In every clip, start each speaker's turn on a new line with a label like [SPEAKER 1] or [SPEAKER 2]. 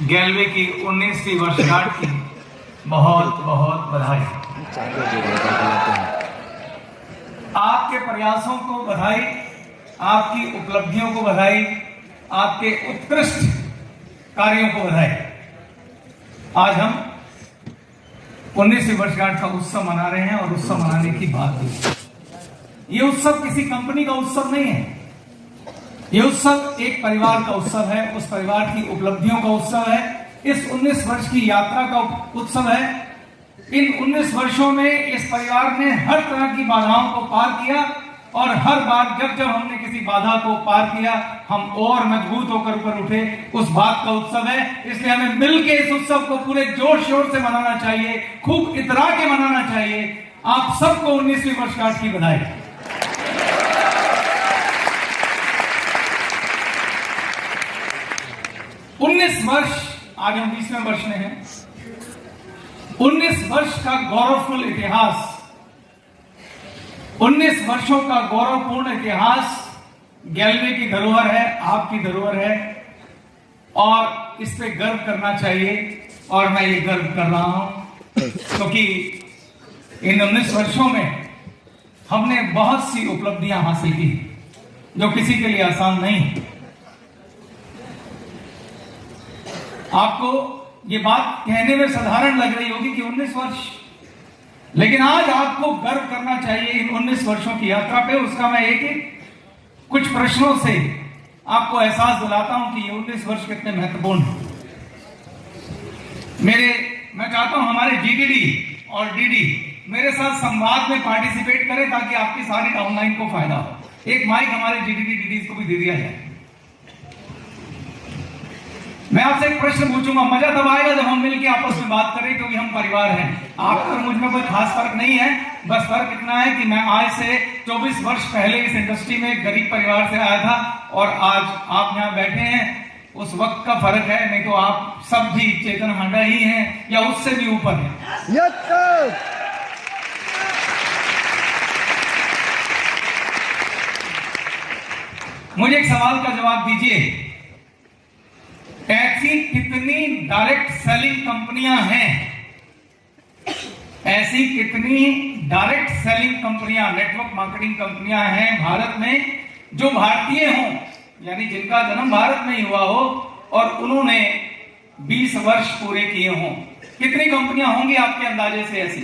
[SPEAKER 1] गैलवे की 19वीं वर्षगांठ की बहुत बहुत बधाई। आपके प्रयासों को बधाई, आपकी उपलब्धियों को बधाई, आपके उत्कृष्ट कार्यों को बधाई। आज हम 19वीं वर्षगांठ का उत्सव मना रहे हैं और उत्सव मनाने की बात भी। ये उत्सव किसी कंपनी का उत्सव नहीं है, ये उत्सव एक परिवार का उत्सव है, उस परिवार की उपलब्धियों का उत्सव है, इस 19 वर्ष की यात्रा का उत्सव है। इन 19 वर्षों में इस परिवार ने हर तरह की बाधाओं को पार किया और हर बार जब जब हमने किसी बाधा को पार किया हम और मजबूत होकर ऊपर उठे, उस बात का उत्सव है। इसलिए हमें मिलकर इस उत्सव को पूरे जोर शोर से मनाना चाहिए, खूब इतरा के मनाना चाहिए। आप सबको 19वीं वर्षगांठ की बधाई। उन्नीस वर्ष, आज हम 20वें वर्ष में हैं। 19 वर्ष का गौरवफुल इतिहास, 19 वर्षों का गौरवपूर्ण इतिहास गैलवे की धरोहर है, आपकी धरोहर है और इस पे गर्व करना चाहिए। और मैं ये गर्व कर रहा हूं क्योंकि इन 19 वर्षों में हमने बहुत सी उपलब्धियां हासिल की जो किसी के लिए आसान नहीं। आपको ये बात कहने में साधारण लग रही होगी कि 19 वर्ष, लेकिन आज आपको गर्व करना चाहिए इन 19 वर्षों की यात्रा पे। उसका मैं एक कुछ प्रश्नों से आपको एहसास दिलाता हूं कि ये 19 वर्ष कितने महत्वपूर्ण हैं। मैं चाहता हूं हमारे जीडीडी और डीडी मेरे साथ संवाद में पार्टिसिपेट करें ताकि आपकी सारी डाउनलाइन को फायदा हो। एक माइक हमारे जीडीडी डीडी को भी दे दिया जाए। मैं आपसे एक प्रश्न पूछूंगा, मजा तब आएगा जब हम मिलकर आपस में बात करें, क्योंकि हम परिवार हैं। आपको और मुझ में कोई खास फर्क नहीं है, बस फर्क इतना है कि मैं आज से 24 वर्ष पहले इस इंडस्ट्री में एक गरीब परिवार से आया था और आज आप यहां बैठे हैं। उस वक्त का फर्क है, नहीं तो आप सब भी चेतन हांडा ही हैं या उससे भी ऊपर हैं। मुझे एक सवाल का जवाब दीजिए, ऐसी कितनी डायरेक्ट सेलिंग कंपनियां हैं, ऐसी कितनी डायरेक्ट सेलिंग कंपनियां, नेटवर्क मार्केटिंग कंपनियां हैं भारत में जो भारतीय हों, यानी जिनका जन्म भारत में ही हुआ हो और उन्होंने 20 वर्ष पूरे किए हों? कितनी कंपनियां होंगी आपके अंदाजे से ऐसी?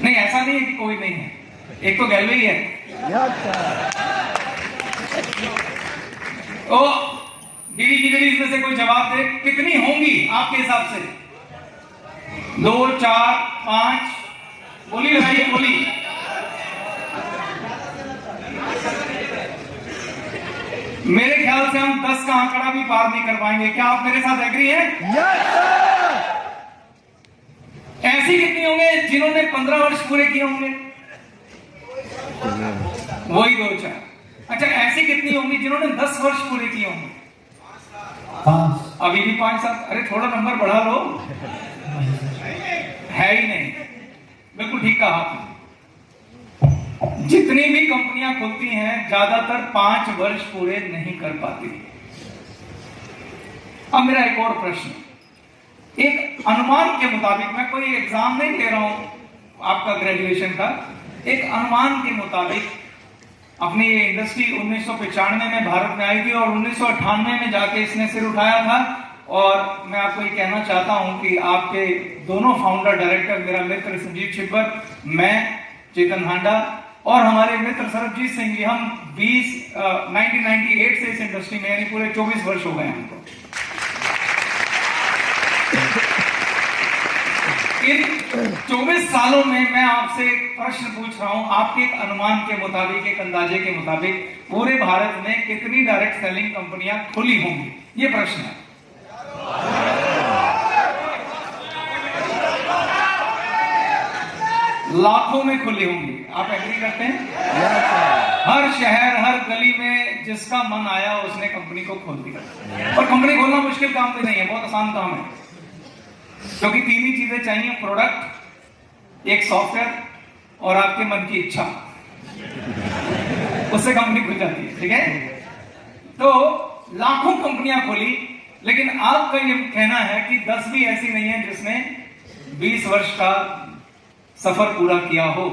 [SPEAKER 1] नहीं, ऐसा नहीं है कि कोई नहीं है, एक तो गैलवे ही है। ओ डीडी में से कोई जवाब दे, कितनी होंगी आपके हिसाब से? 2, 4, 5? बोली भाई, बोली। मेरे ख्याल से हम 10 का आंकड़ा भी पार नहीं कर पाएंगे। क्या आप मेरे साथ एग्री हैं? ऐसी कितनी होंगे जिन्होंने 15 वर्ष पूरे किए होंगे? वही 2, 4। अच्छा, ऐसी कितनी होंगी जिन्होंने 10 वर्ष पूरे किए होंगे? 5। अभी भी 5 7? अरे थोड़ा नंबर बढ़ा लो। है ही नहीं। बिल्कुल ठीक कहा आपने। जितनी भी कंपनियां खुलती हैं ज्यादातर 5 वर्ष पूरे नहीं कर पाती। अब मेरा एक और प्रश्न, एक अनुमान के मुताबिक, मैं कोई एग्जाम नहीं दे रहा हूं आपका ग्रेजुएशन का, एक अनुमान के मुताबिक अपनी ये इंडस्ट्री 1995 में भारत में आई थी और 1998 में जाके इसने सिर उठाया था। और मैं आपको ये कहना चाहता हूं कि आपके दोनों फाउंडर डायरेक्टर, मेरा मित्र संजीव छिब्बर, मैं चेतन हांडा और हमारे मित्र सरबजीत सिंह जी, हम 1998 से इस इंडस्ट्री में, यानी पूरे 24 वर्ष हो गए हमको। इन 24 सालों में मैं आपसे एक प्रश्न पूछ रहा हूं, आपके एक अनुमान के मुताबिक, एक अंदाजे के मुताबिक पूरे भारत में कितनी डायरेक्ट सेलिंग कंपनियां खुली होंगी? ये प्रश्न है। लाखों में खुली होंगी। आप एग्री करते हैं? हर शहर, हर गली में जिसका मन आया उसने कंपनी को खोल दिया। और कंपनी खोलना मुश्किल काम भी नहीं है, बहुत आसान काम है, क्योंकि 3 ही चीजें चाहिए, प्रोडक्ट, एक सॉफ्टवेयर और आपके मन की इच्छा। उससे कंपनी खुल जाती है। ठीक है, तो लाखों कंपनियां खोली, लेकिन आपका ये कहना है कि 10 भी ऐसी नहीं है जिसने 20 वर्ष का सफर पूरा किया हो।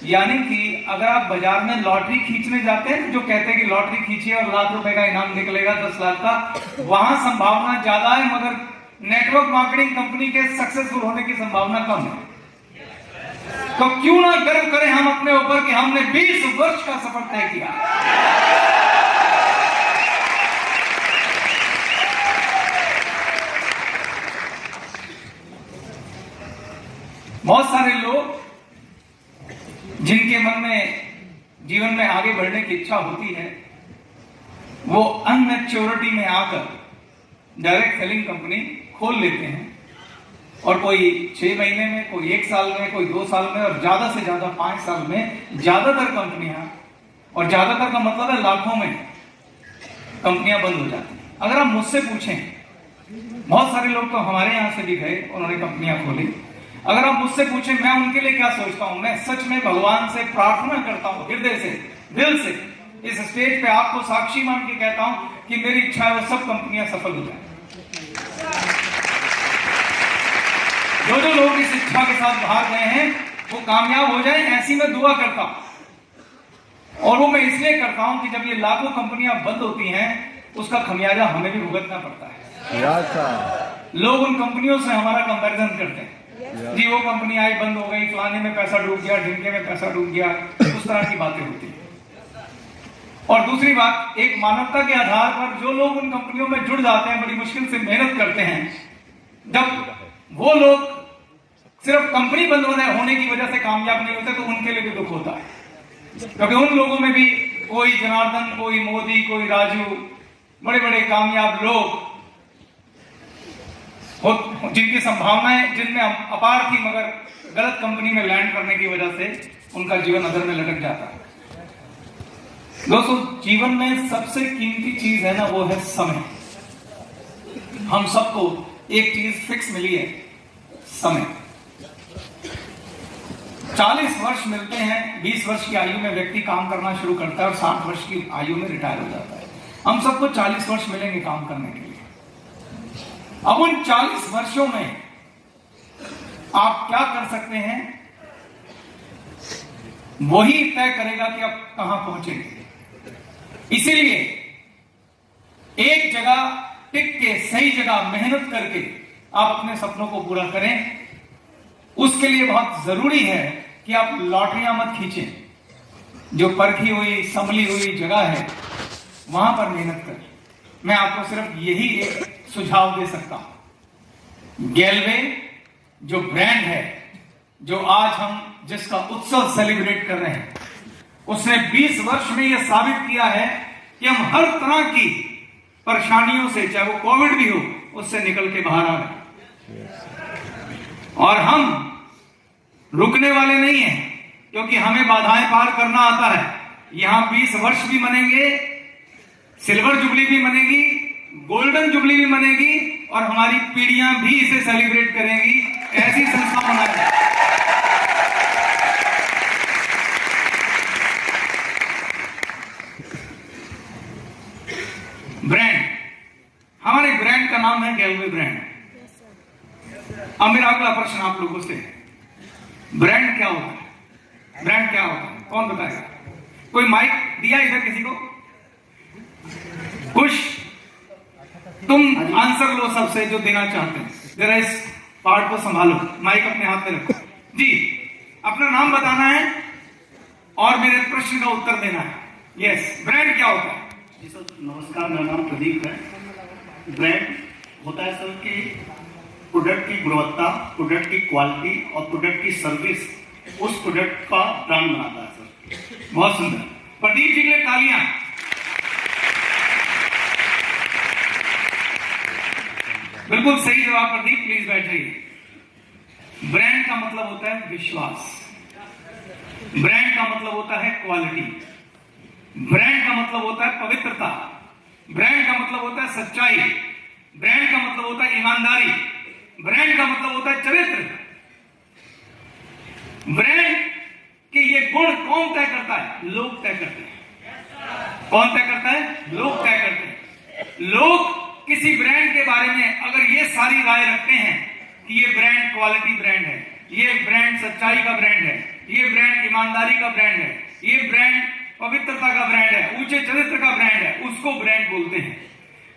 [SPEAKER 1] यानी कि अगर आप बाजार में लॉटरी खींचने जाते हैं, जो कहते हैं कि लॉटरी खींचिए और लाख रुपए का इनाम निकलेगा, 10 लाख का, वहां संभावना ज्यादा है, मगर नेटवर्क मार्केटिंग कंपनी के सक्सेसफुल होने की संभावना कम है। तो क्यों ना गर्व करें हम अपने ऊपर कि हमने 20 वर्ष का सफर तय किया। बहुत सारे लोग जिनके मन में जीवन में आगे बढ़ने की इच्छा होती है, वो अनमैच्योरिटी में आकर डायरेक्ट सेलिंग कंपनी खोल लेते हैं, और कोई 6 महीने में, कोई 1 साल में, कोई 2 साल में, और ज्यादा से ज्यादा 5 साल में ज्यादातर कंपनियां, और ज्यादातर का मतलब है लाखों में कंपनियां बंद हो जाती हैं। अगर आप मुझसे पूछें, बहुत सारे लोग तो हमारे यहां से भी गए, उन्होंने कंपनियां खोली। अगर आप मुझसे पूछें मैं उनके लिए क्या सोचता हूं, मैं सच में भगवान से प्रार्थना करता हूं, हृदय से, दिल से, इस स्टेज पे आपको साक्षी मान के कहता हूं कि मेरी इच्छा है वो सब कंपनियां सफल हो जाए। जो लोग इस इच्छा के साथ बाहर गए हैं वो कामयाब हो जाए, ऐसी मैं दुआ करता हूं। और वो मैं इसलिए करता हूं कि जब ये लाखों कंपनियां बंद होती हैं, उसका खमियाजा हमें भी भुगतना पड़ता है। लोग उन कंपनियों से हमारा कंपैरिजन करते हैं, जी वो कंपनी आई, बंद हो गई, फलाने में पैसा डूब गया, ढिमके में पैसा डूब गया, उस तरह की बातें होती हैं। और दूसरी बात, एक मानवता के आधार पर जो लोग उन कंपनियों में जुड़ जाते हैं, बड़ी मुश्किल से मेहनत करते हैं, जब वो लोग सिर्फ कंपनी बंद होने की वजह से कामयाब नहीं होते, तो उनके लिए भी दुख होता है। क्योंकि उन लोगों में भी कोई जनार्दन, कोई मोदी, कोई राजू, बड़े बड़े कामयाब लोग जिनकी संभावनाएं जिनमें अपार थी, मगर गलत कंपनी में लैंड करने की वजह से उनका जीवन अधर में लटक जाता है। दोस्तों, जीवन में सबसे कीमती चीज है ना, वो है समय। हम सबको एक चीज फिक्स मिली है, समय। 40 वर्ष मिलते हैं, 20 वर्ष की आयु में व्यक्ति काम करना शुरू करता है और 60 वर्ष की आयु में रिटायर हो जाता है। हम सबको 40 वर्ष मिलेंगे काम करने के लिए। अब उन 40 वर्षों में आप क्या कर सकते हैं, वही तय करेगा कि आप कहां पहुंचेंगे। इसीलिए एक जगह टिक के, सही जगह मेहनत करके आप अपने सपनों को पूरा करें। उसके लिए बहुत जरूरी है कि आप लॉटरियां मत खींचें। जो परखी हुई, संभली हुई जगह है, वहां पर मेहनत करें। मैं आपको सिर्फ यही एक सुझाव दे सकता हूं। गैलवे जो ब्रांड है, जो आज हम जिसका उत्सव सेलिब्रेट कर रहे हैं, उसने 20 वर्ष में यह साबित किया है कि हम हर तरह की परेशानियों से, चाहे वो कोविड भी हो, उससे निकल के बाहर आ गए। और हम रुकने वाले नहीं हैं, क्योंकि हमें बाधाएं पार करना आता है। यहां 20 वर्ष भी मनेंगे, सिल्वर जुबली भी मनेगी, गोल्डन जुबली भी मनेगी, और हमारी पीढ़ियां भी इसे सेलिब्रेट करेंगी। ऐसी संस्था बनाएंगे। ब्रांड, हमारे ब्रांड का नाम है गैलवे ब्रांड। अब मेरा अगला प्रश्न आप लोगों से है, ब्रांड क्या होता है? ब्रांड क्या होता है, कौन बताएगा? कोई माइक दिया इधर किसी को? कुछ तुम आंसर लो सबसे जो देना चाहते हैं। जरा इस पार्ट को संभालो, माइक अपने हाथ में रखो जी। अपना नाम बताना है और मेरे प्रश्न का उत्तर देना है। यस, ब्रांड क्या होता है?
[SPEAKER 2] जी सर, नमस्कार, मेरा नाम प्रदीप है। ब्रांड होता है सर कि प्रोडक्ट की गुणवत्ता, प्रोडक्ट की क्वालिटी और प्रोडक्ट की सर्विस उस प्रोडक्ट का ब्रांड बनाता है सर।
[SPEAKER 1] बहुत सुंदर, प्रदीप जी के लिए तालियां। बिल्कुल सही जवाब प्रदीप, प्लीज बैठ जाइए। ब्रांड का मतलब होता है विश्वास, ब्रांड का मतलब होता है क्वालिटी, ब्रांड का मतलब होता है पवित्रता, ब्रांड का मतलब होता है सच्चाई, ब्रांड का मतलब होता है ईमानदारी, ब्रांड का मतलब होता है चरित्र। ब्रांड के ये गुण कौन तय करता है? लोग तय करते हैं। कौन तय करता है? लोग तय करते हैं। लोग किसी ब्रांड के बारे में अगर ये सारी राय रखते हैं कि ये ब्रांड क्वालिटी ब्रांड है, ये ब्रांड सच्चाई का ब्रांड है, ये ब्रांड ईमानदारी का ब्रांड है, ये ब्रांड पवित्रता का ब्रांड है, ऊंचे चरित्र का ब्रांड है, उसको ब्रांड बोलते हैं।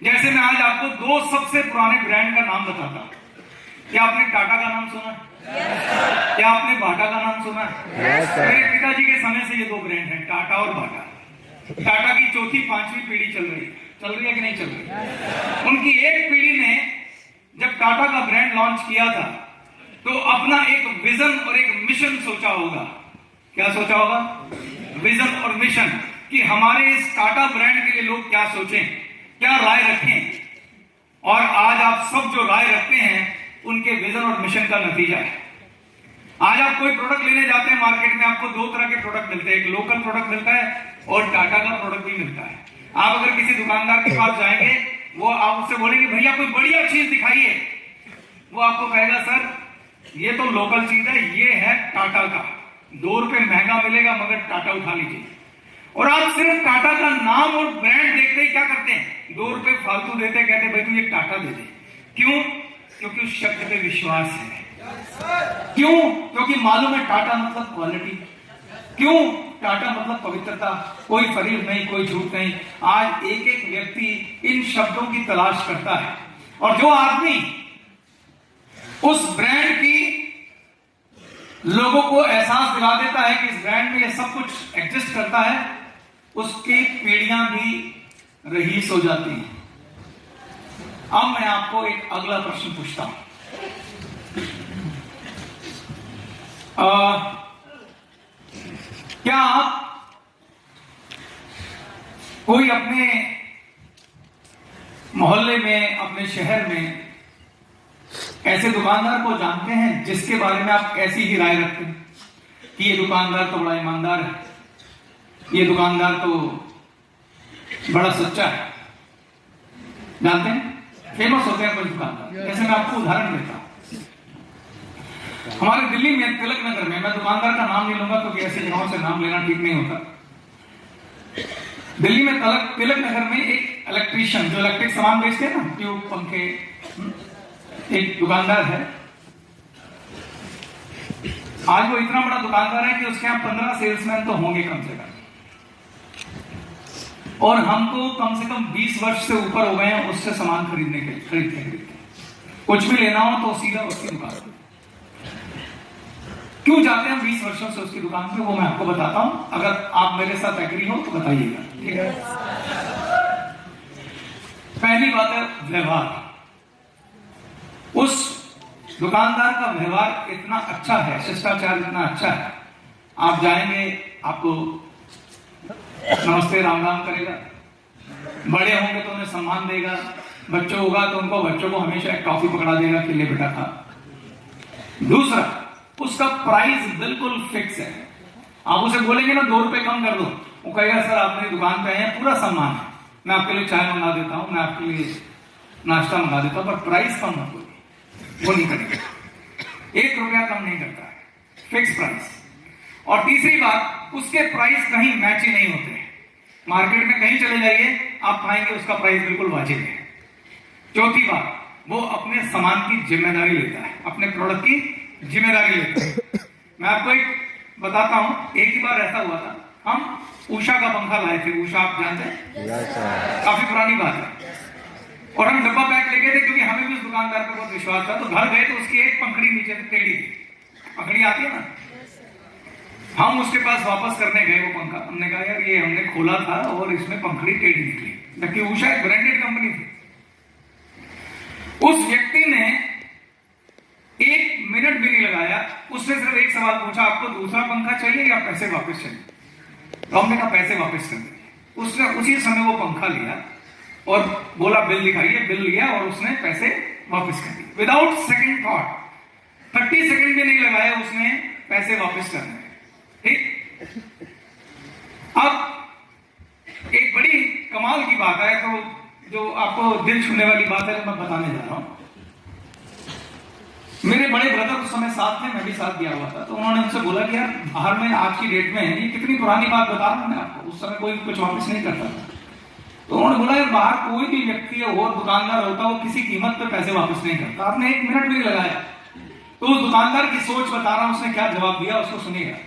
[SPEAKER 1] जैसे मैं आज आपको दो सबसे पुराने ब्रांड का नाम बताता। क्या आपने टाटा का नाम सुना? क्या आपने बाटा का नाम सुना? मेरे पिताजी के समय से ये दो ब्रांड हैं, टाटा और बाटा। टाटा की चौथी पांचवी पीढ़ी चल रही है कि नहीं चल रही? उनकी एक पीढ़ी ने जब टाटा का ब्रांड लॉन्च किया था तो अपना एक विजन और एक मिशन सोचा होगा। क्या सोचा होगा? विजन और मिशन, कि हमारे इस टाटा ब्रांड के लिए लोग क्या सोचें, क्या राय रखें। और आज आप सब जो राय रखते हैं उनके विजन और मिशन का नतीजा है। आज आप कोई प्रोडक्ट लेने जाते हैं मार्केट में, आपको दो तरह के प्रोडक्ट मिलते हैं, एक लोकल प्रोडक्ट मिलता है और टाटा का प्रोडक्ट भी मिलता है। आप अगर किसी दुकानदार के पास जाएंगे, वो आप उससे बोलेंगे भैया कोई बढ़िया चीज दिखाइए, वो आपको कहेगा सर ये तो लोकल चीज है, ये है टाटा का, 2 रुपए महंगा मिलेगा मगर टाटा उठा लीजिए। और आप सिर्फ टाटा का नाम और ब्रांड देखते ही क्या करते हैं, 2 रुपए फालतू देते, कहते भाई तू ये टाटा दे दे। क्यों? क्योंकि उस शब्द पे विश्वास है। क्यों? क्योंकि मालूम है टाटा मतलब क्वालिटी। क्यों? टाटा मतलब पवित्रता, कोई फरीब नहीं, कोई झूठ नहीं। आज एक एक व्यक्ति इन शब्दों की तलाश करता है, और जो आदमी उस ब्रांड की लोगों को एहसास दिला देता है कि इस ब्रांड में ये सब कुछ एग्जिस्ट करता है, उसकी पीढ़ियां भी रहीस हो जाती हैं। अब मैं आपको एक अगला प्रश्न पूछता हूं। क्या आप कोई अपने मोहल्ले में, अपने शहर में ऐसे दुकानदार को जानते हैं जिसके बारे में आप ऐसी ही राय रखते हैं कि ये दुकानदार तो बड़ा ईमानदार है, ये दुकानदार तो बड़ा सच्चा है? जानते हैं? फेमस होते हैं कुछ दुकानदार। जैसे मैं आपको उदाहरण देता हूं, हमारे दिल्ली में तिलक नगर में, मैं दुकानदार का नाम नहीं लूंगा क्योंकि ऐसी जगहों से नाम लेना ठीक नहीं होता। दिल्ली में तिलक नगर में एक इलेक्ट्रीशियन जो इलेक्ट्रिक सामान बेचते हैं ना, ट्यूब, पंखे, एक दुकानदार है। आज वो इतना बड़ा दुकानदार है कि उसके यहां 15 सेल्समैन तो होंगे कम से कम, और हमको कम से कम 20 वर्ष से ऊपर हो गए हैं उससे सामान खरीदने के लिए। खरीदते कुछ भी लेना हो तो सीधा उसकी दुकान पे। क्यों जाते हैं 20 वर्षों से उसकी दुकान पे, वो मैं आपको बताता हूं। अगर आप मेरे साथ एग्री हो तो बताइएगा, ठीक है? पहली बात है व्यवहार। उस दुकानदार का व्यवहार इतना अच्छा है, शिष्टाचार इतना अच्छा है, आप जाएंगे आपको नमस्ते राम राम करेगा, बड़े होंगे तो उन्हें सम्मान देगा, बच्चों होगा तो उनको बच्चों को हमेशा एक टॉफी पकड़ा देगा कि ले बेटा खा। दूसरा, उसका प्राइस बिल्कुल फिक्स है। आप उसे बोलेंगे ना 2 रुपए कम कर दो, वो कहेगा सर आप मेरी दुकान पे आए हैं, पूरा सम्मान है, मैं आपके लिए चाय मंगा देता हूं, मैं आपके लिए नाश्ता मंगा देता हूं, पर प्राइस कम मत बोलिए। वो नहीं करेगा, 1 रुपया कम नहीं करता है, फिक्स प्राइस। और तीसरी बात, उसके प्राइस कहीं मैच ही नहीं होते। मार्केट में कहीं चले जाइए आप पाएंगे उसका प्राइस बिल्कुल वाजिब है। चौथी बात, वो अपने सामान की जिम्मेदारी लेता है, अपने प्रोडक्ट की जिम्मेदारी लेता है। मैं आपको एक बताता हूं, एक ही बार ऐसा हुआ था, हम उषा का पंखा लाए थे। उषा आप जानते हैं, काफी पुरानी बात है। और हम डब्बा पैक लेके थे क्योंकि हमें भी उस दुकानदार पर बहुत विश्वास था। तो घर गए तो उसकी एक पंखड़ी नीचे से टेढ़ी थी, पंखड़ी आती है ना, हम उसके पास वापस करने गए वो पंखा। हमने कहा यार ये हमने खोला था और इसमें पंखड़ी टेढ़ी निकली, जबकि उषा एक ब्रांडेड कंपनी थी। उस व्यक्ति ने 1 मिनट भी नहीं लगाया, उसने सिर्फ एक सवाल पूछा, आपको दूसरा पंखा चाहिए या पैसे वापस चाहिए? तो हमने कहा पैसे वापस कर दीजिए। उसने उसी समय वो पंखा लिया और बोला बिल दिखाइए, बिल लिया और उसने पैसे वापस कर दिए विदाउट सेकंड थॉट। 30 सेकंड भी नहीं लगाया उसने पैसे वापस करने। ठीक, अब एक बड़ी कमाल की बात है, तो जो आपको दिल छूने वाली बात है मैं बताने जा रहा हूं। मेरे बड़े ब्रदर उस समय साथ थे, मैं भी साथ दिया हुआ था। तो उन्होंने उनसे बोला कि यार बाहर में आज की डेट में, ये कितनी पुरानी बात बता रहा हूं मैं आपको, उस समय कोई कुछ वापस नहीं करता था। तो उन्होंने बोला यार बाहर कोई भी व्यक्ति और दुकानदार होता है वो किसी कीमत पे पैसे वापस नहीं करता। आपने 1 मिनट भी लगाया। तो उस दुकानदार की सोच बता रहा हूं, उसने क्या जवाब दिया उसको सुनिएगा।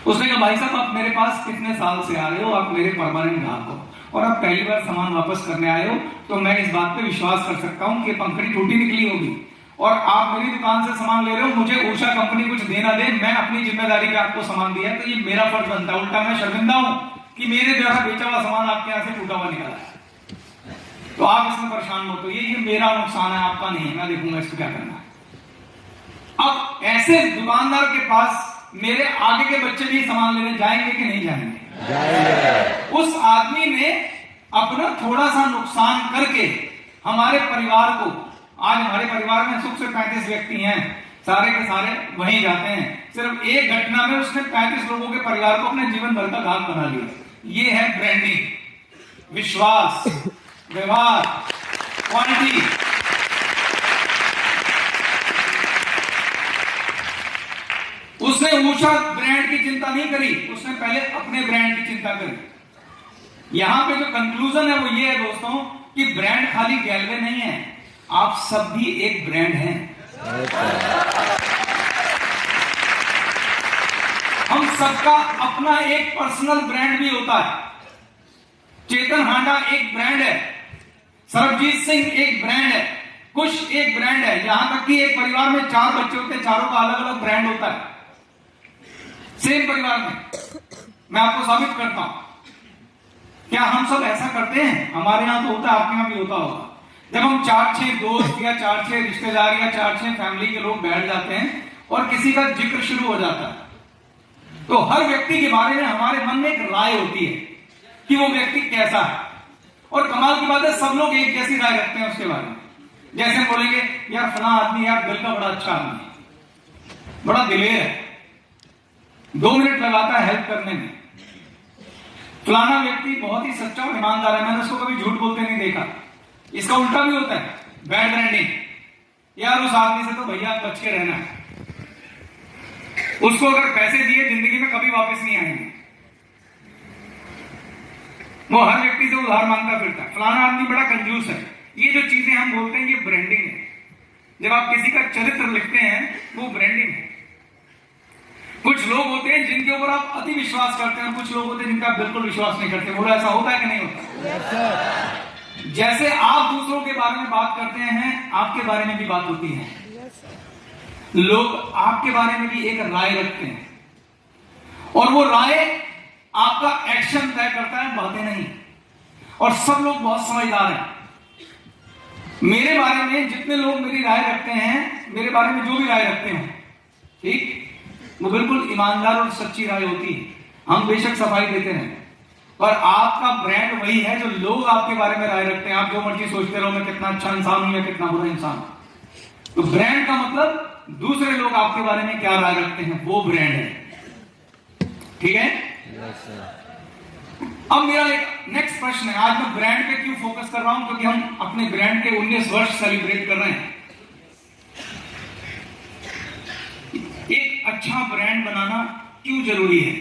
[SPEAKER 1] उसने कहा भाई साहब आप मेरे पास कितने साल से आ रहे हो, आप मेरे परमानेंट ग्राहक हो और आप पहली बार सामान वापस करने आए हो, तो मैं इस बात पे विश्वास कर सकता हूं कि पंखड़ी टूटी निकली होगी और आप मेरी दुकान से सामान ले रहे हो, मुझे उषा कंपनी कुछ देना दे, मैं अपनी जिम्मेदारी पे आपको सामान दिया, तो ये मेरा फर्ज बनता है। उल्टा मैं शर्मिंदा हूं कि मेरे द्वारा बेचा हुआ सामान आपके यहां से टूटा हुआ निकला है, तो आप इसमें परेशान मत होइए, ये मेरा नुकसान है आपका नहीं है, मैं देखूंगा इसको क्या करना है। अब ऐसे दुकानदार के पास मेरे आगे के बच्चे भी सामान लेने जाएंगे कि नहीं जाएंगे? जाएंगे। उस आदमी ने अपना थोड़ा सा नुकसान करके हमारे परिवार को, आज हमारे परिवार में सुख से 35 व्यक्ति हैं, सारे के सारे वहीं जाते हैं, सिर्फ एक घटना में उसने 35 लोगों के परिवार को अपने जीवन भर का ग्राहक बना लिया। ये है ब्रांडिंग, विश्वास, व्यवहार, क्वालिटी। उसने उषा ब्रांड की चिंता नहीं करी, उसने पहले अपने ब्रांड की चिंता करी। यहां पे जो कंक्लूजन है वो ये है दोस्तों कि ब्रांड खाली गैलवे नहीं है, आप सब भी एक ब्रांड हैं। हम सबका अपना एक पर्सनल ब्रांड भी होता है। चेतन हांडा एक ब्रांड है, सरबजीत सिंह एक ब्रांड है, कुछ एक ब्रांड है, यहां तक कि एक परिवार में 4 बच्चे होते हैं, चारों का अलग अलग ब्रांड होता है सेम परिवार में। मैं आपको साबित करता हूं, क्या हम सब ऐसा करते हैं? हमारे यहां तो होता है, आपके यहां भी होता होगा। जब हम 4-6 दोस्त या 4-6 रिश्तेदार या 4-6 फैमिली के लोग बैठ जाते हैं और किसी का जिक्र शुरू हो जाता है, तो हर व्यक्ति के बारे में हमारे मन में एक राय होती है कि वो व्यक्ति कैसा है। और कमाल की बात है, सब लोग एक जैसी राय रखते हैं उसके बारे में। जैसे हम बोलेंगे यार फला आदमी यार दिल का बड़ा अच्छा आदमी है, बड़ा दिलेर है, 2 मिनट लगाता है हेल्प करने में। फलाना व्यक्ति बहुत ही सच्चा और ईमानदार है, मैंने उसको कभी झूठ बोलते नहीं देखा। इसका उल्टा भी होता है, बैड ब्रांडिंग, यार उस आदमी से तो भैया बच के रहना है, उसको अगर पैसे दिए जिंदगी में कभी वापस नहीं आएंगे, वो हर व्यक्ति से उधार मांगता फिरता है, फलाना आदमी बड़ा कंजूस है। ये जो चीजें हम बोलते हैं ये ब्रांडिंग है। जब आप किसी का चरित्र लिखते हैं वो ब्रांडिंग है। कुछ लोग होते हैं जिनके ऊपर आप अति विश्वास करते हैं, कुछ लोग होते हैं जिनका बिल्कुल विश्वास नहीं करते। बोलो ऐसा होता है कि नहीं होता? yes, जैसे आप दूसरों के बारे में बात करते हैं, आपके बारे में भी बात होती है। yes, लोग आपके बारे में भी एक राय रखते हैं और वो राय आपका एक्शन तय करता है, बातें नहीं। और सब लोग बहुत समझदार हैं। मेरे बारे में जितने लोग मेरी राय रखते हैं, मेरे बारे में जो भी राय रखते हो, ठीक, वो बिल्कुल ईमानदार और सच्ची राय होती है। हम बेशक सफाई देते हैं, पर आपका ब्रांड वही है जो लोग आपके बारे में राय रखते हैं। आप जो मर्जी सोचते रहो मैं कितना अच्छा इंसान हूं या कितना बुरा इंसान हूं, तो ब्रांड का मतलब दूसरे लोग आपके बारे में क्या राय रखते हैं, वो ब्रांड है। ठीक है? अब मेरा एक नेक्स्ट प्रश्न है, आज मैं ब्रांड पे क्यों फोकस कर रहा हूं? क्योंकि हम अपने ब्रांड के 19 वर्ष सेलिब्रेट कर रहे हैं। एक अच्छा ब्रांड बनाना क्यों जरूरी है?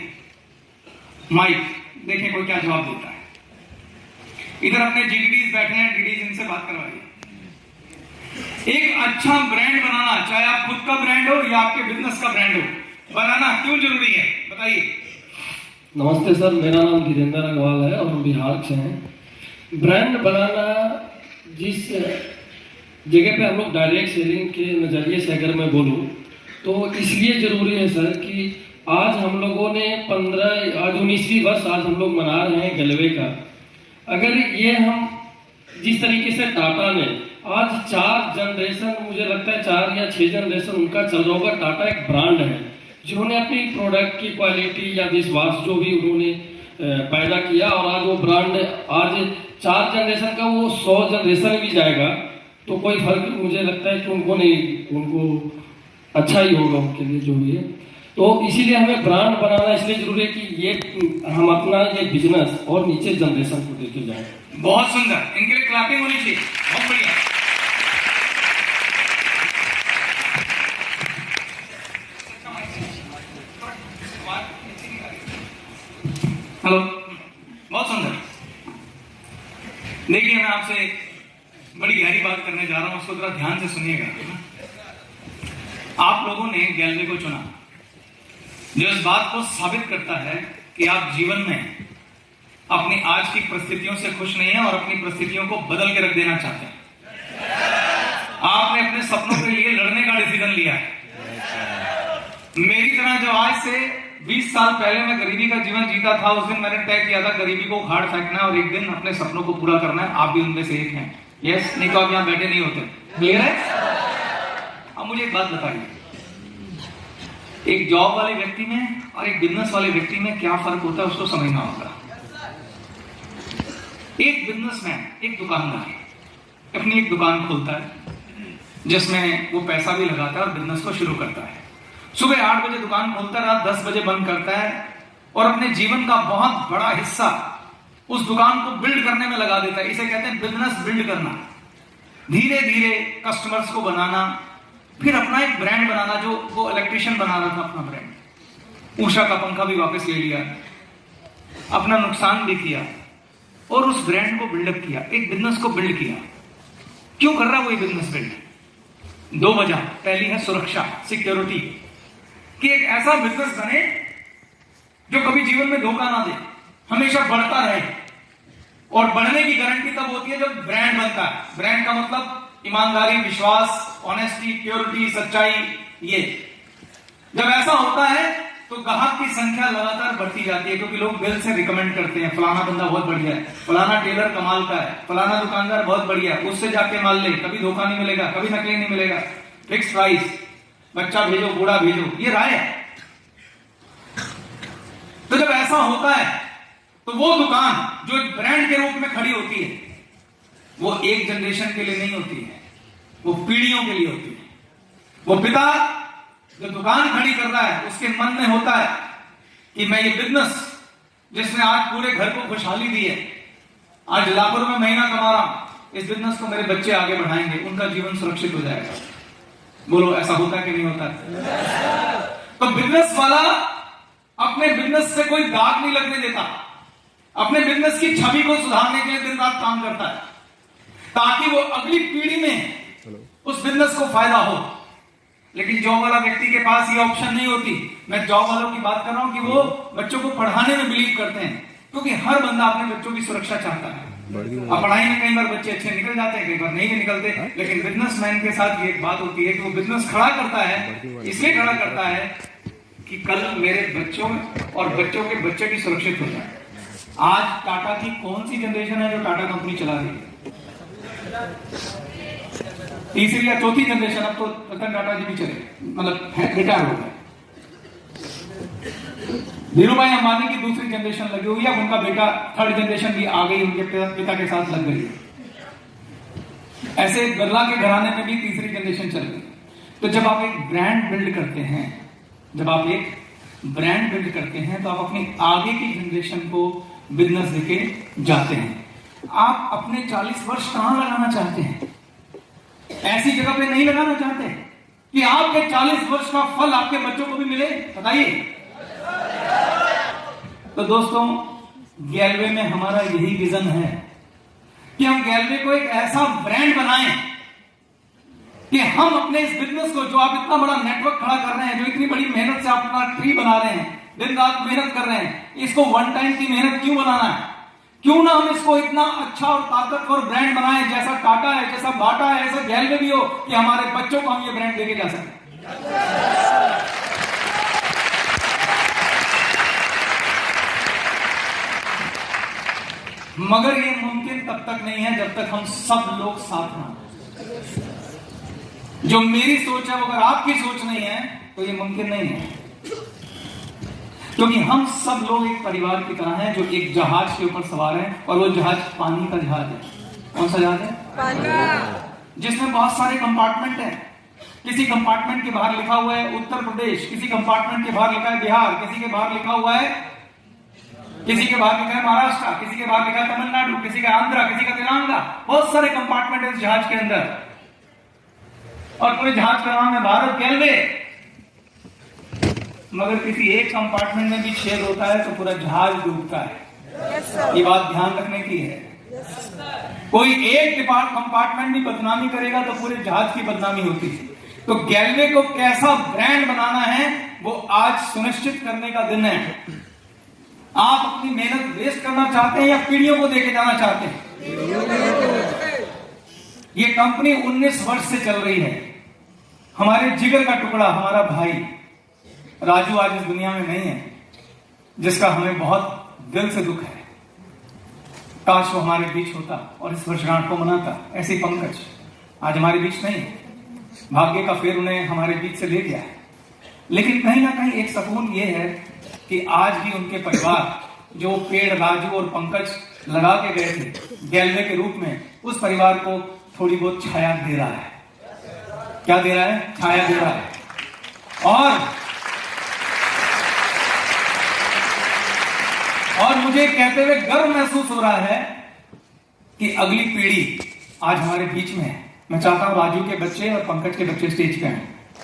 [SPEAKER 1] माइक देखें कोई क्या जवाब देता है। इधर अपने जीडीडीज बैठे हैं, डीडीज इनसे बात करवाइए। एक अच्छा ब्रांड बनाना, चाहे आप खुद का ब्रांड हो या आपके बिजनेस का ब्रांड हो, बनाना क्यों जरूरी है, बताइए।
[SPEAKER 3] नमस्ते सर, मेरा नाम गिरिंदर अग्रवाल है और हम बिहार से हैं। ब्रांड बनाना जिस जगह पे हम लोग डायरेक्ट सेलिंग के नज़रिए से अगर मैं बोलूँ तो इसलिए ज़रूरी है सर कि आज हम लोगों ने 19वीं वर्ष आज हम लोग मना रहे हैं गलवे का। अगर ये हम जिस तरीके से टाटा ने आज 4 जनरेशन, मुझे लगता है 4 या 6 जनरेशन उनका चल रहा होगा, टाटा एक ब्रांड है जिन्होंने अपनी प्रोडक्ट की क्वालिटी या विश्वास जो भी उन्होंने पैदा किया, और आज वो ब्रांड आज 4 जनरेशन का वो 100 जनरेशन भी जाएगा तो कोई फर्क मुझे लगता है कि उनको नहीं, उनको अच्छा ही होगा उनके लिए जो भी है। तो इसीलिए हमें ब्रांड बनाना इसलिए जरूरी है कि ये हम अपना ये बिजनेस और नीचे जनरेशन को देके जाए।
[SPEAKER 1] बहुत सुंदर, इनके लिए क्लैपिंग होनी चाहिए, बहुत बढ़िया। हेलो, बहुत सुंदर। देखिए, मैं आपसे बड़ी गहरी बात करने जा रहा हूं, उसको जरा ध्यान से सुनिएगा। आप लोगों ने गैलवे को चुना, जो इस बात को साबित करता है कि आप जीवन में अपनी आज की परिस्थितियों से खुश नहीं है और अपनी परिस्थितियों को बदल के रख देना चाहते हैं। आपने अपने सपनों के लिए लड़ने का डिसीजन लिया है। मेरी तरह जब आज से 20 साल पहले मैं गरीबी का जीवन जीता था, उस दिन मैंने तय किया था गरीबी को उखाड़ फेंकना है और एक दिन अपने सपनों को पूरा करना है। आप भी उनमें से एक हैं। यस, नहीं तो आप यहां बैठे नहीं होते। क्लियर है? अब मुझे एक बात बताइए, एक जॉब वाले व्यक्ति में और एक बिजनेस वाले व्यक्ति में क्या फर्क होता है, उसको समझना होगा। एक बिजनेसमैन, एक दुकानदार अपनी एक दुकान खोलता है जिसमें वो पैसा भी लगाता है और बिजनेस को शुरू करता है। सुबह 8 बजे दुकान खोलता है, रात 10 बजे बंद करता है और अपने जीवन का बहुत बड़ा हिस्सा उस दुकान को बिल्ड करने में लगा देता है। इसे कहते हैं बिजनेस बिल्ड करना। धीरे धीरे कस्टमर्स को बनाना, फिर अपना एक ब्रांड बनाना। जो वो इलेक्ट्रिशियन बना रहा था अपना ब्रांड, उषा का पंखा भी वापस ले लिया, अपना नुकसान भी किया और उस ब्रांड को बिल्डअप किया, एक बिजनेस को बिल्ड किया। क्यों कर रहा है वो बिजनेस बिल्ड? 2 वजह। पहली है सुरक्षा, सिक्योरिटी, कि एक ऐसा बिजनेस बने जो कभी जीवन में धोखा ना दे, हमेशा बढ़ता रहे। और बढ़ने की गारंटी तब होती है जब ब्रांड बनता है। ब्रांड का मतलब ईमानदारी, विश्वास, ऑनेस्टी, प्योरिटी, सच्चाई। ये जब ऐसा होता है तो ग्राहक की संख्या लगातार बढ़ती जाती है, क्योंकि लोग दिल से रिकमेंड करते हैं, फलाना बंदा बहुत बढ़िया है, फलाना टेलर कमाल का है, फलाना दुकानदार बहुत बढ़िया है, उससे जाके माल ले, कभी धोखा नहीं मिलेगा, कभी नकली नहीं मिलेगा, फिक्स प्राइस, बच्चा भेजो, बूढ़ा भेजो, ये राय है। तो जब ऐसा होता है तो वो दुकान जो एक ब्रांड के रूप में खड़ी होती है, वो एक जनरेशन के लिए नहीं होती है, वो पीढ़ियों के लिए होती है। वो पिता जो दुकान खड़ी कर रहा है, उसके मन में होता है कि मैं ये बिजनेस जिसने आज पूरे घर को खुशहाली दी है, आज लाखों रुपए महीना कमा रहा हूं, इस बिजनेस को मेरे बच्चे आगे बढ़ाएंगे, उनका जीवन सुरक्षित हो जाएगा। बोलो, ऐसा होता है कि नहीं होता है? तो बिजनेस वाला अपने बिजनेस से कोई दाग नहीं लगने देता, अपने बिजनेस की छवि को सुधारने के लिए दिन रात काम करता है, ताकि वो अगली पीढ़ी में उस बिजनेस को फायदा हो। लेकिन जॉब वाला व्यक्ति के पास ये ऑप्शन नहीं होती। मैं जॉब वालों की बात कर रहा हूं कि वो बच्चों को पढ़ाने में बिलीव करते हैं, क्योंकि हर बंदा अपने बच्चों की सुरक्षा चाहता है। अब पढ़ाई में कई बार बच्चे अच्छे निकल जाते हैं, कई बार नहीं भी निकलते, लेकिन बिजनेसमैन के साथ ये एक बात होती है कि वो बिजनेस खड़ा करता है, इसलिए खड़ा करता है कि कल मेरे बच्चों और बच्चों के बच्चे भी सुरक्षित हो जाए। आज टाटा की कौन सी जनरेशन है जो टाटा कंपनी चला रही है? तीसरी या चौथी जनरेशन। अब तो रतन टाटा जी भी चले, मतलब रिटायर हो गए। धीरू भाई अंबानी की दूसरी जनरेशन लगी हुई है, उनका बेटा थर्ड जनरेशन भी आ गई, उनके पिता के साथ लग गई। ऐसे बिरला के घराने में भी तीसरी जनरेशन चल गई। तो जब आप एक ब्रांड बिल्ड करते हैं, जब आप एक ब्रांड बिल्ड करते हैं, तो आप अपनी आगे की जनरेशन को बिजनेस देके जाते हैं। आप अपने 40 वर्ष कहां लगाना चाहते हैं? ऐसी जगह पे नहीं लगाना चाहते कि आपके 40 वर्ष का फल आपके बच्चों को भी मिले? बताइए। तो दोस्तों, गैलवे में हमारा यही विजन है कि हम गैलवे को एक ऐसा ब्रांड बनाएं कि हम अपने इस बिजनेस को, जो आप इतना बड़ा नेटवर्क खड़ा कर रहे हैं, जो इतनी बड़ी मेहनत से आप अपना ट्री बना रहे हैं, दिन रात मेहनत कर रहे हैं, इसको वन टाइम की मेहनत क्यों बनाना है? क्यों ना हम इसको इतना अच्छा और ताकतवर ब्रांड बनाएं, जैसा टाटा है, जैसा बाटा है, ऐसा गैलवे भी हो, कि हमारे बच्चों को हम ये ब्रांड लेके जा सकें। मगर ये मुमकिन तब तक नहीं है जब तक हम सब लोग साथ ना हो। जो मेरी सोच है, अगर आपकी सोच नहीं है तो ये मुमकिन नहीं है, क्योंकि हम सब लोग एक परिवार की तरह हैं जो एक जहाज के ऊपर सवार हैं, और वो जहाज पानी का जहाज है। कौन सा जहाज है? पानी। जिसमें बहुत सारे कंपार्टमेंट हैं। किसी कंपार्टमेंट के बाहर लिखा हुआ है उत्तर प्रदेश, किसी कंपार्टमेंट के बाहर लिखा है बिहार, किसी के बाहर लिखा हुआ है, किसी के बाहर लिखा है महाराष्ट्र, किसी के बाहर लिखा है तमिलनाडु, किसी का आंध्रा, किसी का तेलंगाना। बहुत सारे कंपार्टमेंट है इस जहाज के अंदर, और पूरे जहाज का नाम है भारत गैलवे। मगर किसी एक कंपार्टमेंट में भी छेद होता है तो पूरा जहाज डूबता है। ये बात ध्यान रखने की है। कोई एक कंपार्टमेंट भी बदनामी करेगा तो पूरे जहाज की बदनामी होती है। तो गैलवे को कैसा ब्रांड बनाना है वो आज सुनिश्चित करने का दिन है। आप अपनी मेहनत वेस्ट करना चाहते हैं या पीढ़ियों को देके जाना चाहते हैं? ये कंपनी 19 वर्ष से चल रही है। हमारे जिगर का टुकड़ा हमारा भाई राजू आज इस दुनिया में नहीं है, जिसका हमें बहुत दिल से दुख है। काश वो हमारे बीच होता और इस वर्षगांठ को मनाता। ऐसे पंकज आज हमारे बीच नहीं है, भाग्य का फेर उन्हें हमारे बीच से ले गया है। लेकिन कहीं ना कहीं एक सुकून ये है कि आज भी उनके परिवार जो पेड़ राजू और पंकज लगा के गए थे गैलवे के रूप में, उस परिवार को थोड़ी बहुत छाया दे रहा है। क्या दे रहा है? छाया दे रहा है। और मुझे कहते हुए गर्व महसूस हो रहा है कि अगली पीढ़ी आज हमारे बीच में है। मैं चाहता हूं राजू के बच्चे और पंकज के बच्चे स्टेज पे आए,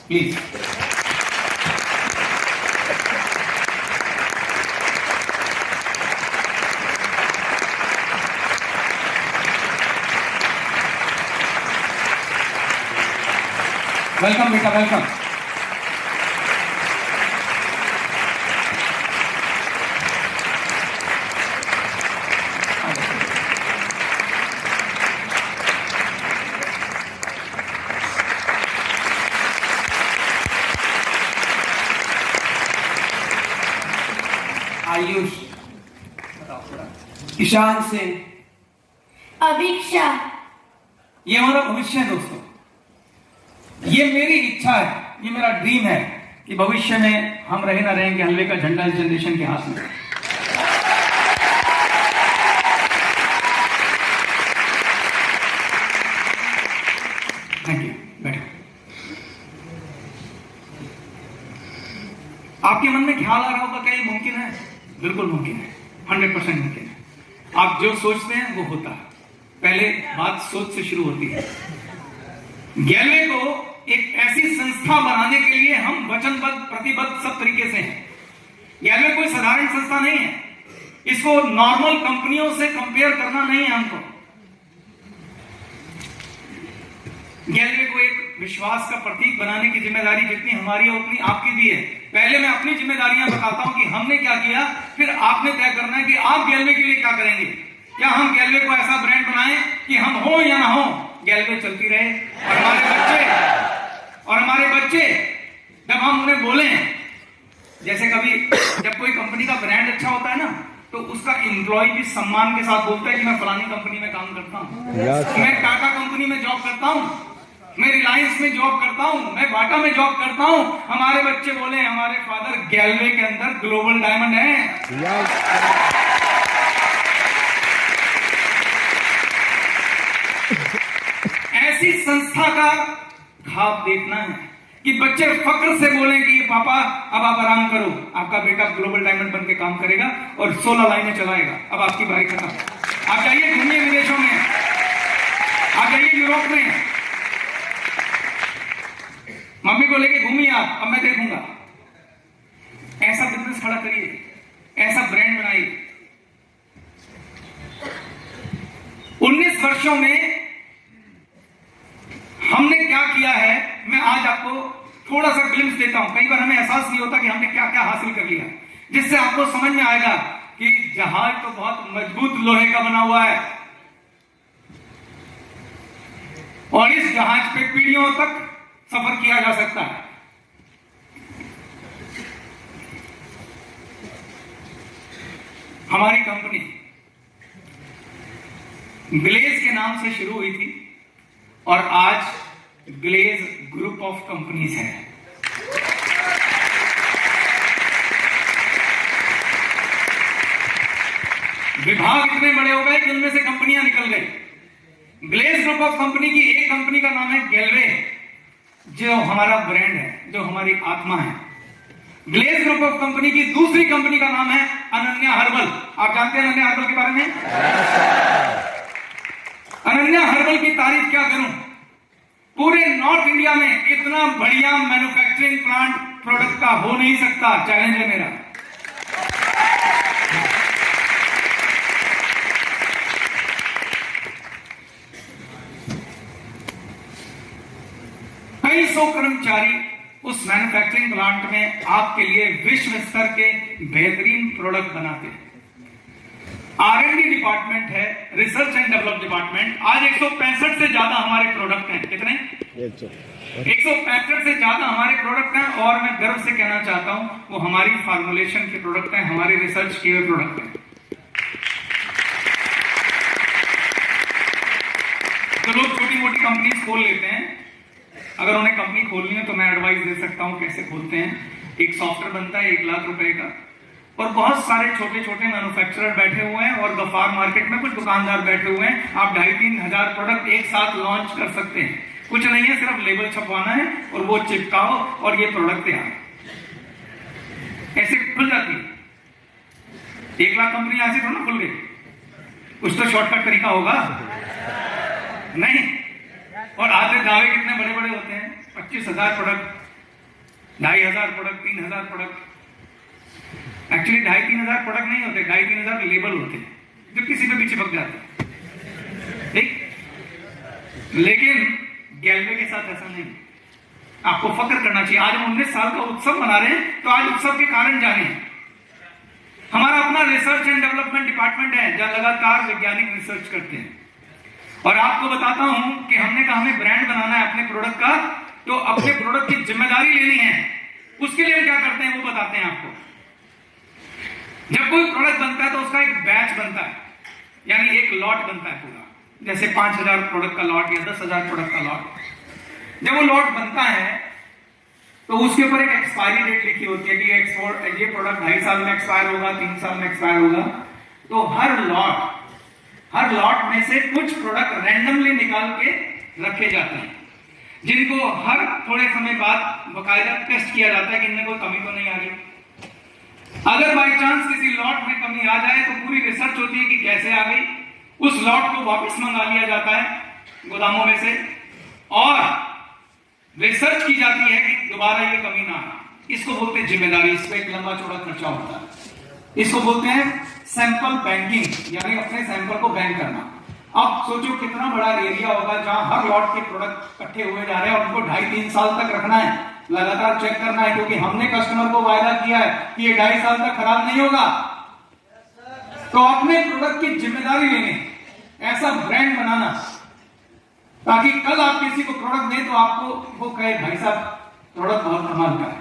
[SPEAKER 1] प्लीज। वेलकम बेटा, वेलकम। आयुष, ईशान सिंह,
[SPEAKER 4] अभिक्षा।
[SPEAKER 1] ये हमारा भविष्य है दोस्तों। ये मेरी इच्छा है, ये मेरा ड्रीम है कि भविष्य में हम रहे ना रहेंगे गैलवे का झंडा इस जनरेशन के हाथ में। Thank you. बैठो। आपके मन में ख्याल आ रहा होगा क्या ये मुमकिन है? बिल्कुल मुमकिन है, 100% मुमकिन है। आप जो सोचते हैं वो होता है। पहले बात सोच से शुरू होती है। गैलवे को एक ऐसी संस्था बनाने के लिए हम वचनबद्ध, प्रतिबद्ध सब तरीके से हैं। गैलवे कोई साधारण संस्था नहीं है। इसको नॉर्मल कंपनियों से कंपेयर करना नहीं है हमको। गैलवे को एक विश्वास का प्रतीक बनाने की जिम्मेदारी जितनी हमारी है उतनी आपकी भी है। पहले मैं अपनी जिम्मेदारियां बताता हूं कि हमने क्या किया, फिर आपने तय करना है कि आप गैलवे के लिए क्या करेंगे। क्या हम गैलवे को ऐसा ब्रांड बनाएं कि हम हो या ना हो, गैलवे चलती रहे और हमारे बच्चे जब हम उन्हें बोले, जैसे कभी जब कोई कंपनी का ब्रांड अच्छा होता है ना, तो उसका एम्प्लॉय भी सम्मान के साथ बोलता है कि मैं फलानी कंपनी में काम करता हूं, मैं टाटा कंपनी में जॉब करता हूं, मैं रिलायंस में जॉब करता हूं, मैं बाटा में जॉब करता हूं। हमारे बच्चे बोले हमारे फादर गैलवे के अंदर ग्लोबल डायमंड है। ऐसी संस्था का ख्वाब देखना है कि बच्चे फक्र से बोलें कि ये पापा अब आप आराम करो, आपका बेटा ग्लोबल डायमंड बन के काम करेगा और 16 लाइनें चलाएगा। अब आपकी बारी खत्म। आप जाइए घूमिए विदेशों में, आप जाइए यूरोप में, मम्मी को लेके घूमिए आप, अब मैं देखूंगा। ऐसा बिजनेस खड़ा करिए, ऐसा ब्रांड बनाइए। 19 वर्षों में हमने क्या किया है, मैं आज आपको थोड़ा सा ग्लिम्स देता हूं। कई बार हमें एहसास नहीं होता कि हमने क्या क्या हासिल कर लिया, जिससे आपको समझ में आएगा कि जहाज तो बहुत मजबूत लोहे का बना हुआ है और इस जहाज पे पीढ़ियों तक सफर किया जा सकता है। हमारी कंपनी ग्लेज के नाम से शुरू हुई थी और आज ग्लेज ग्रुप ऑफ कंपनीज है। विभाग इतने बड़े हो गए कि उनमें से कंपनियां निकल गई। ग्लेज ग्रुप ऑफ कंपनी की एक कंपनी का नाम है गैलवे, जो हमारा ब्रांड है, जो हमारी आत्मा है। ग्लेज ग्रुप ऑफ कंपनी की दूसरी कंपनी का नाम है अनन्या हर्बल। आप जानते हैं अनन्या हर्बल के बारे में? अनन्या हर्बल की तारीफ क्या करूं, पूरे नॉर्थ इंडिया में इतना बढ़िया मैन्युफैक्चरिंग प्लांट प्रोडक्ट का हो नहीं सकता। चैलेंज है मेरा। कर्मचारी उस मैन्युफैक्चरिंग प्लांट में आपके लिए विश्व स्तर के बेहतरीन प्रोडक्ट बनाते हैं। R&D डिपार्टमेंट है, रिसर्च एंड डेवलप डिपार्टमेंट। आज 165 से ज्यादा हमारे प्रोडक्ट हैं। कितने? 165 से ज्यादा हमारे प्रोडक्ट हैं, और मैं गर्व से कहना चाहता हूं वो हमारी फार्मुलेशन के प्रोडक्ट हैं, हमारे रिसर्च किए हुए प्रोडक्ट हैं। तो लोग छोटी मोटी कंपनी खोल लेते हैं। अगर उन्हें कंपनी खोलनी है तो मैं एडवाइस दे सकता हूं कैसे खोलते हैं। एक सॉफ्टवेयर बनता है 1 लाख रुपए का, और बहुत सारे छोटे छोटे मैन्युफैक्चरर बैठे हुए हैं, और गफार मार्केट में कुछ दुकानदार बैठे हुए हैं। आप 2,5-3 हजार प्रोडक्ट एक साथ लॉन्च कर सकते हैं। कुछ नहीं है, सिर्फ लेबल छपवाना है और वो चिपकाओ और ये प्रोडक्ट तैयार। ऐसे खुल जाती है 1 लाख कंपनी, ऐसे थोड़ा खुल गई। कुछ तो शॉर्टकट तरीका होगा नहीं। और आधे दावे कितने बड़े बड़े होते हैं, 25,000 प्रोडक्ट, 2,500 प्रोडक्ट, 3,000 प्रोडक्ट। एक्चुअली 2,500-3 हजार प्रोडक्ट नहीं होते, 2,500-3 हजार लेबल होते हैं जो किसी पे भी चिपक जाते हैं। ठीक, लेकिन गैलवे के साथ ऐसा नहीं। आपको फक्र करना चाहिए। आज हम 19 साल का उत्सव मना रहे हैं, तो आज उत्सव के कारण जाने। हमारा अपना रिसर्च एंड डेवलपमेंट डिपार्टमेंट है जहां लगातार वैज्ञानिक रिसर्च करते हैं। और आपको बताता हूं कि हमने कहा हमें ब्रांड बनाना है अपने प्रोडक्ट का, तो अपने प्रोडक्ट की जिम्मेदारी लेनी है। उसके लिए हम क्या करते हैं वो बताते हैं आपको। जब कोई प्रोडक्ट बनता है तो उसका एक बैच बनता है, यानी एक लॉट बनता है पूरा। जैसे 5,000 प्रोडक्ट का लॉट या 10,000 प्रोडक्ट का लॉट। जब वो लॉट बनता है तो उसके ऊपर एक एक्सपायरी डेट लिखी होती है कि ये प्रोडक्ट 2.5 साल में एक्सपायर होगा, 3 साल में एक्सपायर होगा। तो हर लॉट में से कुछ प्रोडक्ट रैंडमली निकाल के रखे जाते हैं, जिनको हर थोड़े समय बाद बकायदा टेस्ट किया जाता है कि इनमें कोई कमी तो नहीं आ रही। अगर बाई चांस किसी लॉट में कमी आ जाए तो पूरी रिसर्च होती है कि कैसे आ गई। उस लॉट को वापस मंगा लिया जाता है गोदामों में से, और रिसर्च की जाती है कि दोबारा ये कमी ना आए। इसको बोलते हैं जिम्मेदारी। इस पर एक लंबा चौड़ा खर्चा होता है। इसको बोलते हैं सैंपल बैंकिंग, यानी अपने सैंपल को बैंक करना। अब सोचो कितना बड़ा एरिया होगा जहां हर लॉट के प्रोडक्ट इकट्ठे हुए जा रहे हैं, और उनको 2.5-3 साल तक रखना है, लगातार चेक करना है, क्योंकि हमने कस्टमर को वायदा किया है कि ये 2.5 साल तक खराब नहीं होगा। तो अपने प्रोडक्ट की जिम्मेदारी लेनी, ऐसा ब्रांड बनाना ताकि कल आप किसी को प्रोडक्ट दें तो आपको वो कहे भाई साहब प्रोडक्ट बहुत कमाल का है।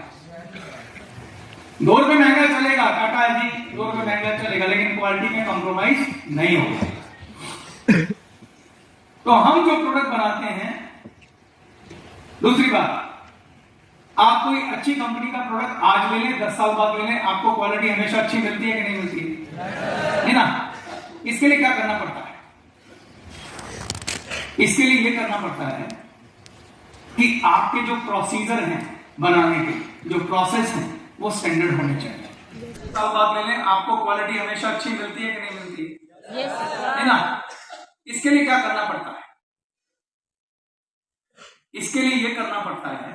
[SPEAKER 1] 2 रुपए महंगा चलेगा, टाटा है जी 2 रुपए महंगा चलेगा, लेकिन क्वालिटी में कॉम्प्रोमाइज नहीं होगा। तो हम जो प्रोडक्ट बनाते हैं, दूसरी बात, आप कोई अच्छी कंपनी का प्रोडक्ट आज ले लें, 10 साल बाद ले लें, आपको क्वालिटी हमेशा अच्छी मिलती है कि नहीं मिलती है ना? इसके लिए क्या करना पड़ता है? इसके लिए यह करना पड़ता है कि आपके जो प्रोसीजर हैं बनाने के, जो प्रोसेस हैं, वो स्टैंडर्ड होने चाहिए। 10 साल बाद ले लें, आपको क्वालिटी हमेशा अच्छी मिलती है कि नहीं मिलती है ना? इसके लिए क्या करना पड़ता है? इसके लिए यह करना पड़ता है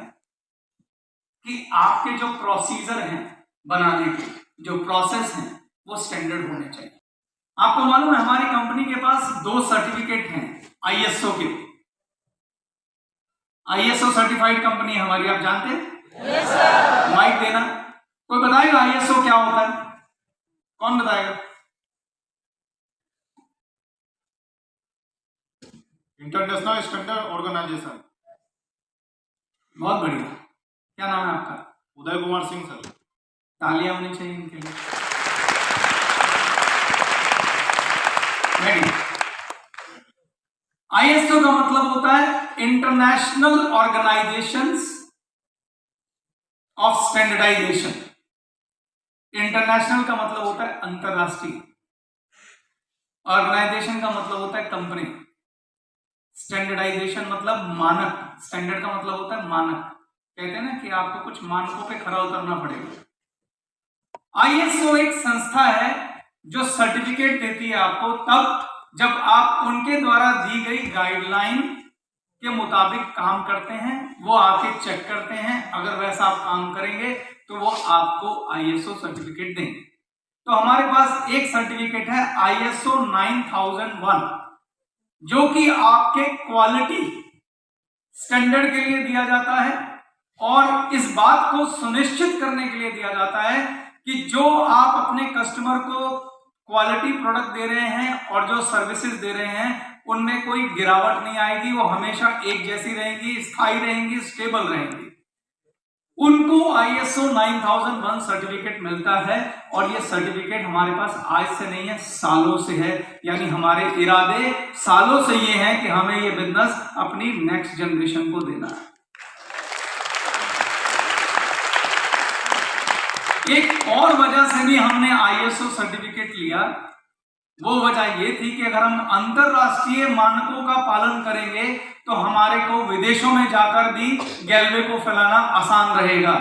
[SPEAKER 1] कि आपके जो प्रोसीजर हैं बनाने के, जो प्रोसेस हैं, वो स्टैंडर्ड होने चाहिए। आपको मालूम है हमारी कंपनी के पास 2 सर्टिफिकेट हैं ISO के। ISO सर्टिफाइड कंपनी हमारी, आप जानते हैं? Yes sir. माइक देना। कोई बताएगा ISO क्या होता है? कौन बताएगा?
[SPEAKER 5] International standard organisation.
[SPEAKER 1] बहुत बढ़िया। क्या नाम है आपका?
[SPEAKER 5] उदय कुमार सिंह सर।
[SPEAKER 1] तालियां होनी चाहिए इनके लिए। ISO का मतलब होता है international organisations of standardisation. International का मतलब होता है अंतरराष्ट्रीय, ऑर्गेनाइजेशन का मतलब होता है कंपनी, स्टैंडर्डाइजेशन मतलब मानक। स्टैंडर्ड का मतलब होता है मानक। कहते हैं ना कि आपको कुछ मानकों पे खरा उतरना पड़ेगा। ISO एक संस्था है जो सर्टिफिकेट देती है आपको तब जब आप उनके द्वारा दी गई गाइडलाइन के मुताबिक काम करते हैं। वो आके चेक करते हैं, अगर वैसा आप काम करेंगे तो वो आपको ISO सर्टिफिकेट देंगे। तो हमारे पास एक सर्टिफिकेट है ISO 9001, जो कि आपके क्वालिटी स्टैंडर्ड के लिए दिया जाता है, और इस बात को सुनिश्चित करने के लिए दिया जाता है कि जो आप अपने कस्टमर को क्वालिटी प्रोडक्ट दे रहे हैं और जो सर्विसेज दे रहे हैं उनमें कोई गिरावट नहीं आएगी, वो हमेशा एक जैसी रहेंगी, स्थायी रहेंगी, स्टेबल रहेंगी। उनको ISO 9001 सर्टिफिकेट मिलता है और ये सर्टिफिकेट हमारे पास आज से नहीं है, सालों से है। यानी हमारे इरादे सालों से ये हैं कि हमें ये बिजनेस अपनी नेक्स्ट जनरेशन को देना है। एक और वजह से भी हमने ISO सर्टिफिकेट लिया, वो वजह ये थी कि अगर हम अंतरराष्ट्रीय मानकों का पालन करेंगे तो हमारे को विदेशों में जाकर भी गैलवे को फैलाना आसान रहेगा।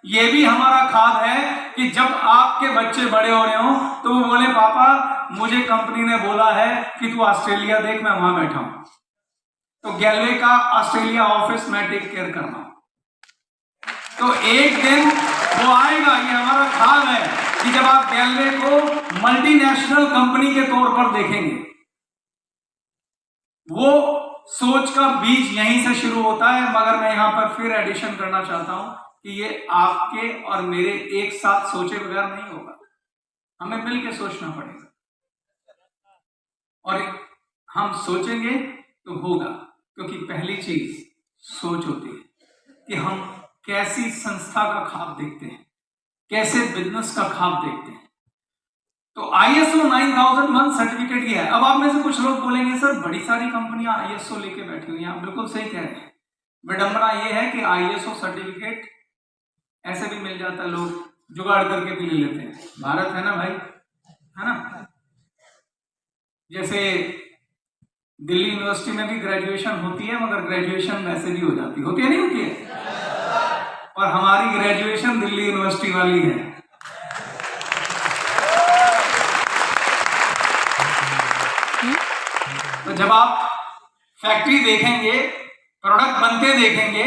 [SPEAKER 1] ये भी हमारा ख्वाब है कि जब आपके बच्चे बड़े हो रहे हो तो वो बोले पापा मुझे कंपनी ने बोला है कि तू ऑस्ट्रेलिया देख, मैं वहां बैठा हूं, तो गैलवे का ऑस्ट्रेलिया ऑफिस मैं टेक केयर कर रहा हूं। तो एक दिन वो आएगा, ये हमारा ख्वाब है कि जब आप गैलवे को मल्टीनेशनल कंपनी के तौर पर देखेंगे। वो सोच का बीज यहीं से शुरू होता है, मगर मैं यहां पर फिर एडिशन करना चाहता हूं कि ये आपके और मेरे एक साथ सोचे बगैर नहीं होगा, हमें मिलकर सोचना पड़ेगा और हम सोचेंगे तो होगा। क्योंकि पहली चीज सोच होती है कि हम कैसी संस्था का ख्वाब देखते हैं, कैसे बिजनेस का ख्वाब देखते हैं। तो ISO 9001 सर्टिफिकेट ये है। अब आप में से कुछ लोग बोलेंगे सर बड़ी सारी कंपनियां ISO लेके बैठी हुई हैं। आप बिल्कुल सही कह रहे हैं। विडंबना ये है कि ISO सर्टिफिकेट ऐसे भी मिल जाता है, लोग जुगाड़ करके भी ले लेते हैं। भारत है ना भाई, है ना। जैसे दिल्ली यूनिवर्सिटी में भी ग्रेजुएशन होती है, मगर ग्रेजुएशन वैसे भी हो जाती होती है, नहीं होती है। और हमारी ग्रेजुएशन दिल्ली यूनिवर्सिटी वाली है। तो जब आप फैक्ट्री देखेंगे, प्रोडक्ट बनते देखेंगे,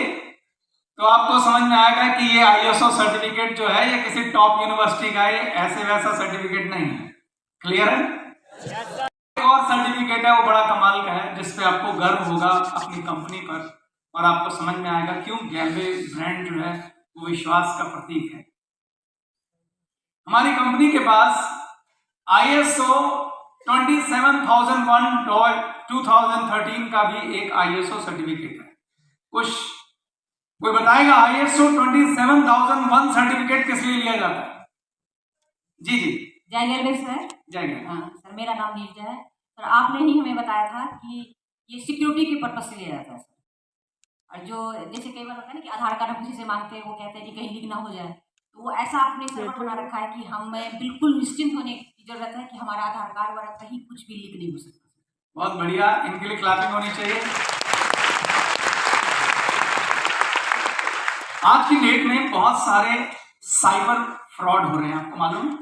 [SPEAKER 1] तो आपको समझ में आएगा कि ये ISO सर्टिफिकेट जो है ये किसी टॉप यूनिवर्सिटी का, ये ऐसे वैसा सर्टिफिकेट नहीं है। क्लियर है? एक और सर्टिफिकेट है, वो बड़ा कमाल का है, जिसपे आपको गर्व होगा अपनी कंपनी पर और आपको समझ में आएगा क्यों गैलवे ब्रांड जो है वो विश्वास का प्रतीक है। हमारी कंपनी के पास ISO 27001/2013 का भी एक ISO सर्टिफिकेट है। कोई बताएगा ISO 27001 सर्टिफिकेट किस लिए लिया जाता है? जी जी,
[SPEAKER 6] जय गैलवे सर।
[SPEAKER 1] जय गैलवे।
[SPEAKER 6] हाँ सर, मेरा नाम नीरजा है सर। आपने ही हमें बताया था कि ये सिक्योरिटी के पर्पज से लिया जाता है सर। और जो जैसे कई बार होता है ना कि आधार कार्ड हम किसी से मांगते हैं, वो कहते हैं कि कहीं लीक ना हो जाए, तो वो ऐसा आपने सर्वर बना रखा है कि हमें बिल्कुल निश्चिंत होने की जरूरत है कि हमारा आधार कार्ड वगैरह कहीं कुछ भी लीक नहीं हो सकता।
[SPEAKER 1] बहुत बढ़िया, इनके लिए क्लैपिंग होनी चाहिए। आज की डेट में बहुत सारे साइबर फ्रॉड हो रहे हैं, आपको मालूम है?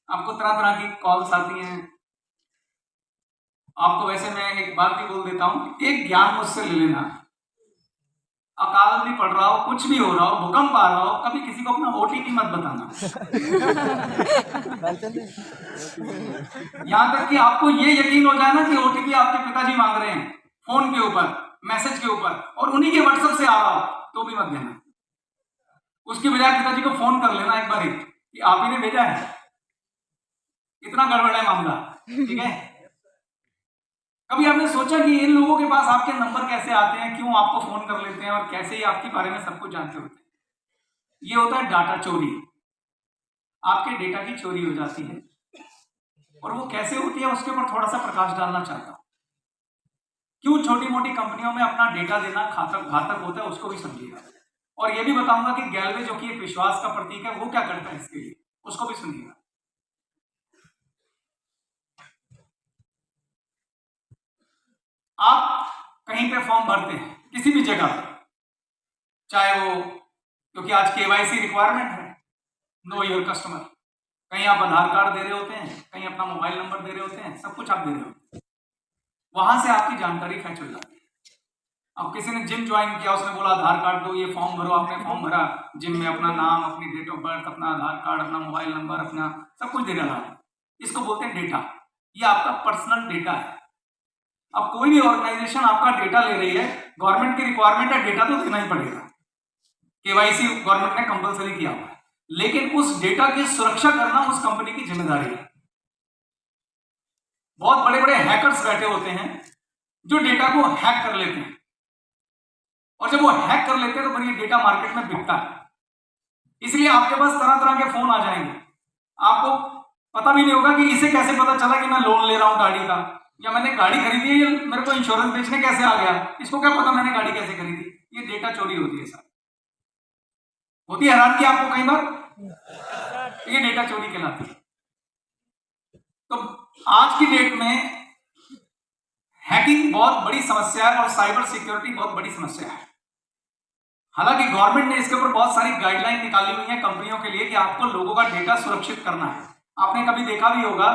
[SPEAKER 1] आपको तरह तरह की कॉल्स आती हैं। आपको वैसे मैं एक बात भी बोल देता हूं, एक ज्ञान मुझसे ले लेना। अकाल भी पड़ रहा हो, कुछ भी हो रहा हो, भूकंप आ रहा हो, कभी किसी को अपना OTP मत बताना। यहां तक कि आपको ये यकीन हो जाए ना कि OTP आपके पिताजी मांग रहे हैं फोन के ऊपर, मैसेज के ऊपर, और उन्हीं के WhatsApp से आ रहा हो, तो भी मत देना। उसकी बजाय पिताजी को फोन कर लेना एक बार कि आप ही ने भेजा है, इतना गड़बड़ है मामला, ठीक है। कभी आपने सोचा कि इन लोगों के पास आपके नंबर कैसे आते हैं, क्यों आपको फोन कर लेते हैं और कैसे ही आपके बारे में सब कुछ जानते होते हैं? ये होता है डाटा चोरी। आपके डेटा की चोरी हो जाती है, और वो कैसे होती है उसके ऊपर थोड़ा सा प्रकाश डालना चाहता हूं। क्यों छोटी मोटी कंपनियों में अपना डेटा देना घातक होता है, उसको भी समझिएगा। और ये भी बताऊंगा कि गैलवे जो कि एक विश्वास का प्रतीक है, वो क्या करता है इसके लिए, उसको भी सुनिएगा। आप कहीं पे फॉर्म भरते हैं, किसी भी जगह पर, चाहे वो, क्योंकि आज KYC रिक्वायरमेंट है, नो योर कस्टमर, कहीं आप आधार कार्ड दे रहे होते हैं, कहीं अपना मोबाइल नंबर दे रहे होते हैं, सब कुछ आप दे रहे होते हैं। वहां से आपकी जानकारी फैच हो जाती है। अब किसी ने जिम ज्वाइन किया, उसने बोला आधार कार्ड दो, ये फॉर्म भरो, आपने फॉर्म भरा, जिम में अपना नाम, अपनी डेट ऑफ बर्थ, अपना आधार कार्ड, अपना मोबाइल नंबर, अपना सब कुछ दे डाला है। इसको बोलते हैं डेटा। ये आपका पर्सनल डेटा है। अब कोई भी ऑर्गेनाइजेशन आपका डेटा ले रही है, गवर्नमेंट की रिक्वायरमेंट है, डेटा तो देना ही पड़ेगा। केवाईसी गवर्नमेंट ने कंपलसरी किया हुआ है, लेकिन उस डेटा की सुरक्षा करना उस कंपनी की जिम्मेदारी है। बहुत बड़े बड़े हैकर्स बैठे होते हैं जो डेटा को हैक कर लेते हैं, और जब वो हैक कर लेते हैं तो फिर ये डेटा मार्केट में बिकता है। इसलिए आपके पास तरह तरह के फोन आ जाएंगे, आपको पता भी नहीं होगा कि इसे कैसे पता चला कि मैं लोन ले रहा हूं गाड़ी का, या मैंने गाड़ी खरीदी है, मेरे को इंश्योरेंस बेचने कैसे आ गया, इसको क्या पता मैंने गाड़ी कैसे खरीदी। ये डेटा चोरी होती है सर, होती है हैरानगी आपको कई बार, ये डेटा चोरी कहलाती है। तो आज की डेट में हैकिंग बहुत बड़ी समस्या है और साइबर सिक्योरिटी बहुत बड़ी समस्या है। हालांकि गवर्नमेंट ने इसके ऊपर बहुत सारी गाइडलाइन निकाली हुई है कंपनियों के लिए कि आपको लोगों का डेटा सुरक्षित करना है। आपने कभी देखा भी होगा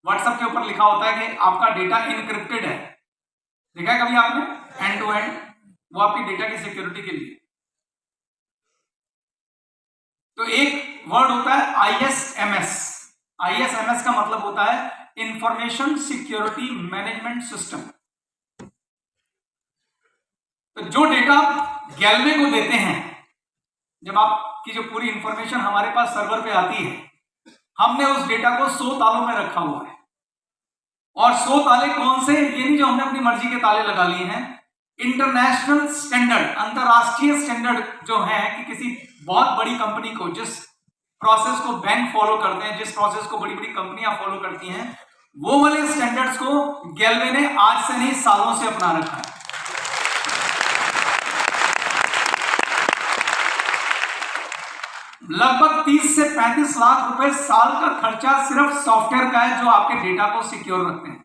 [SPEAKER 1] व्हाट्सएप के ऊपर लिखा होता है कि आपका डेटा इनक्रिप्टेड है, देखा है कभी आपने, एंड टू एंड, वो आपकी डेटा की सिक्योरिटी के लिए। तो एक वर्ड होता है ISMS। ISMS का मतलब होता है इंफॉर्मेशन सिक्योरिटी मैनेजमेंट सिस्टम। तो जो डेटा आप गैलवे को देते हैं, जब आपकी जो पूरी इंफॉर्मेशन हमारे पास सर्वर पे आती है, हमने उस डेटा को 100 तालों में रखा हुआ है। और 100 ताले कौन से, ये नहीं जो हमने अपनी मर्जी के ताले लगा लिए हैं, इंटरनेशनल स्टैंडर्ड, अंतरराष्ट्रीय स्टैंडर्ड जो है कि किसी बहुत बड़ी कंपनी को, जिस प्रोसेस को बैंक फॉलो करते हैं, जिस प्रोसेस को बड़ी बड़ी कंपनियां फॉलो करती हैं, वो वाले स्टैंडर्ड्स को गैलवे ने आज से नहीं सालों से अपना रखा है। लगभग 30 से 35 लाख रुपए साल का खर्चा सिर्फ सॉफ्टवेयर का है जो आपके डेटा को सिक्योर रखते हैं,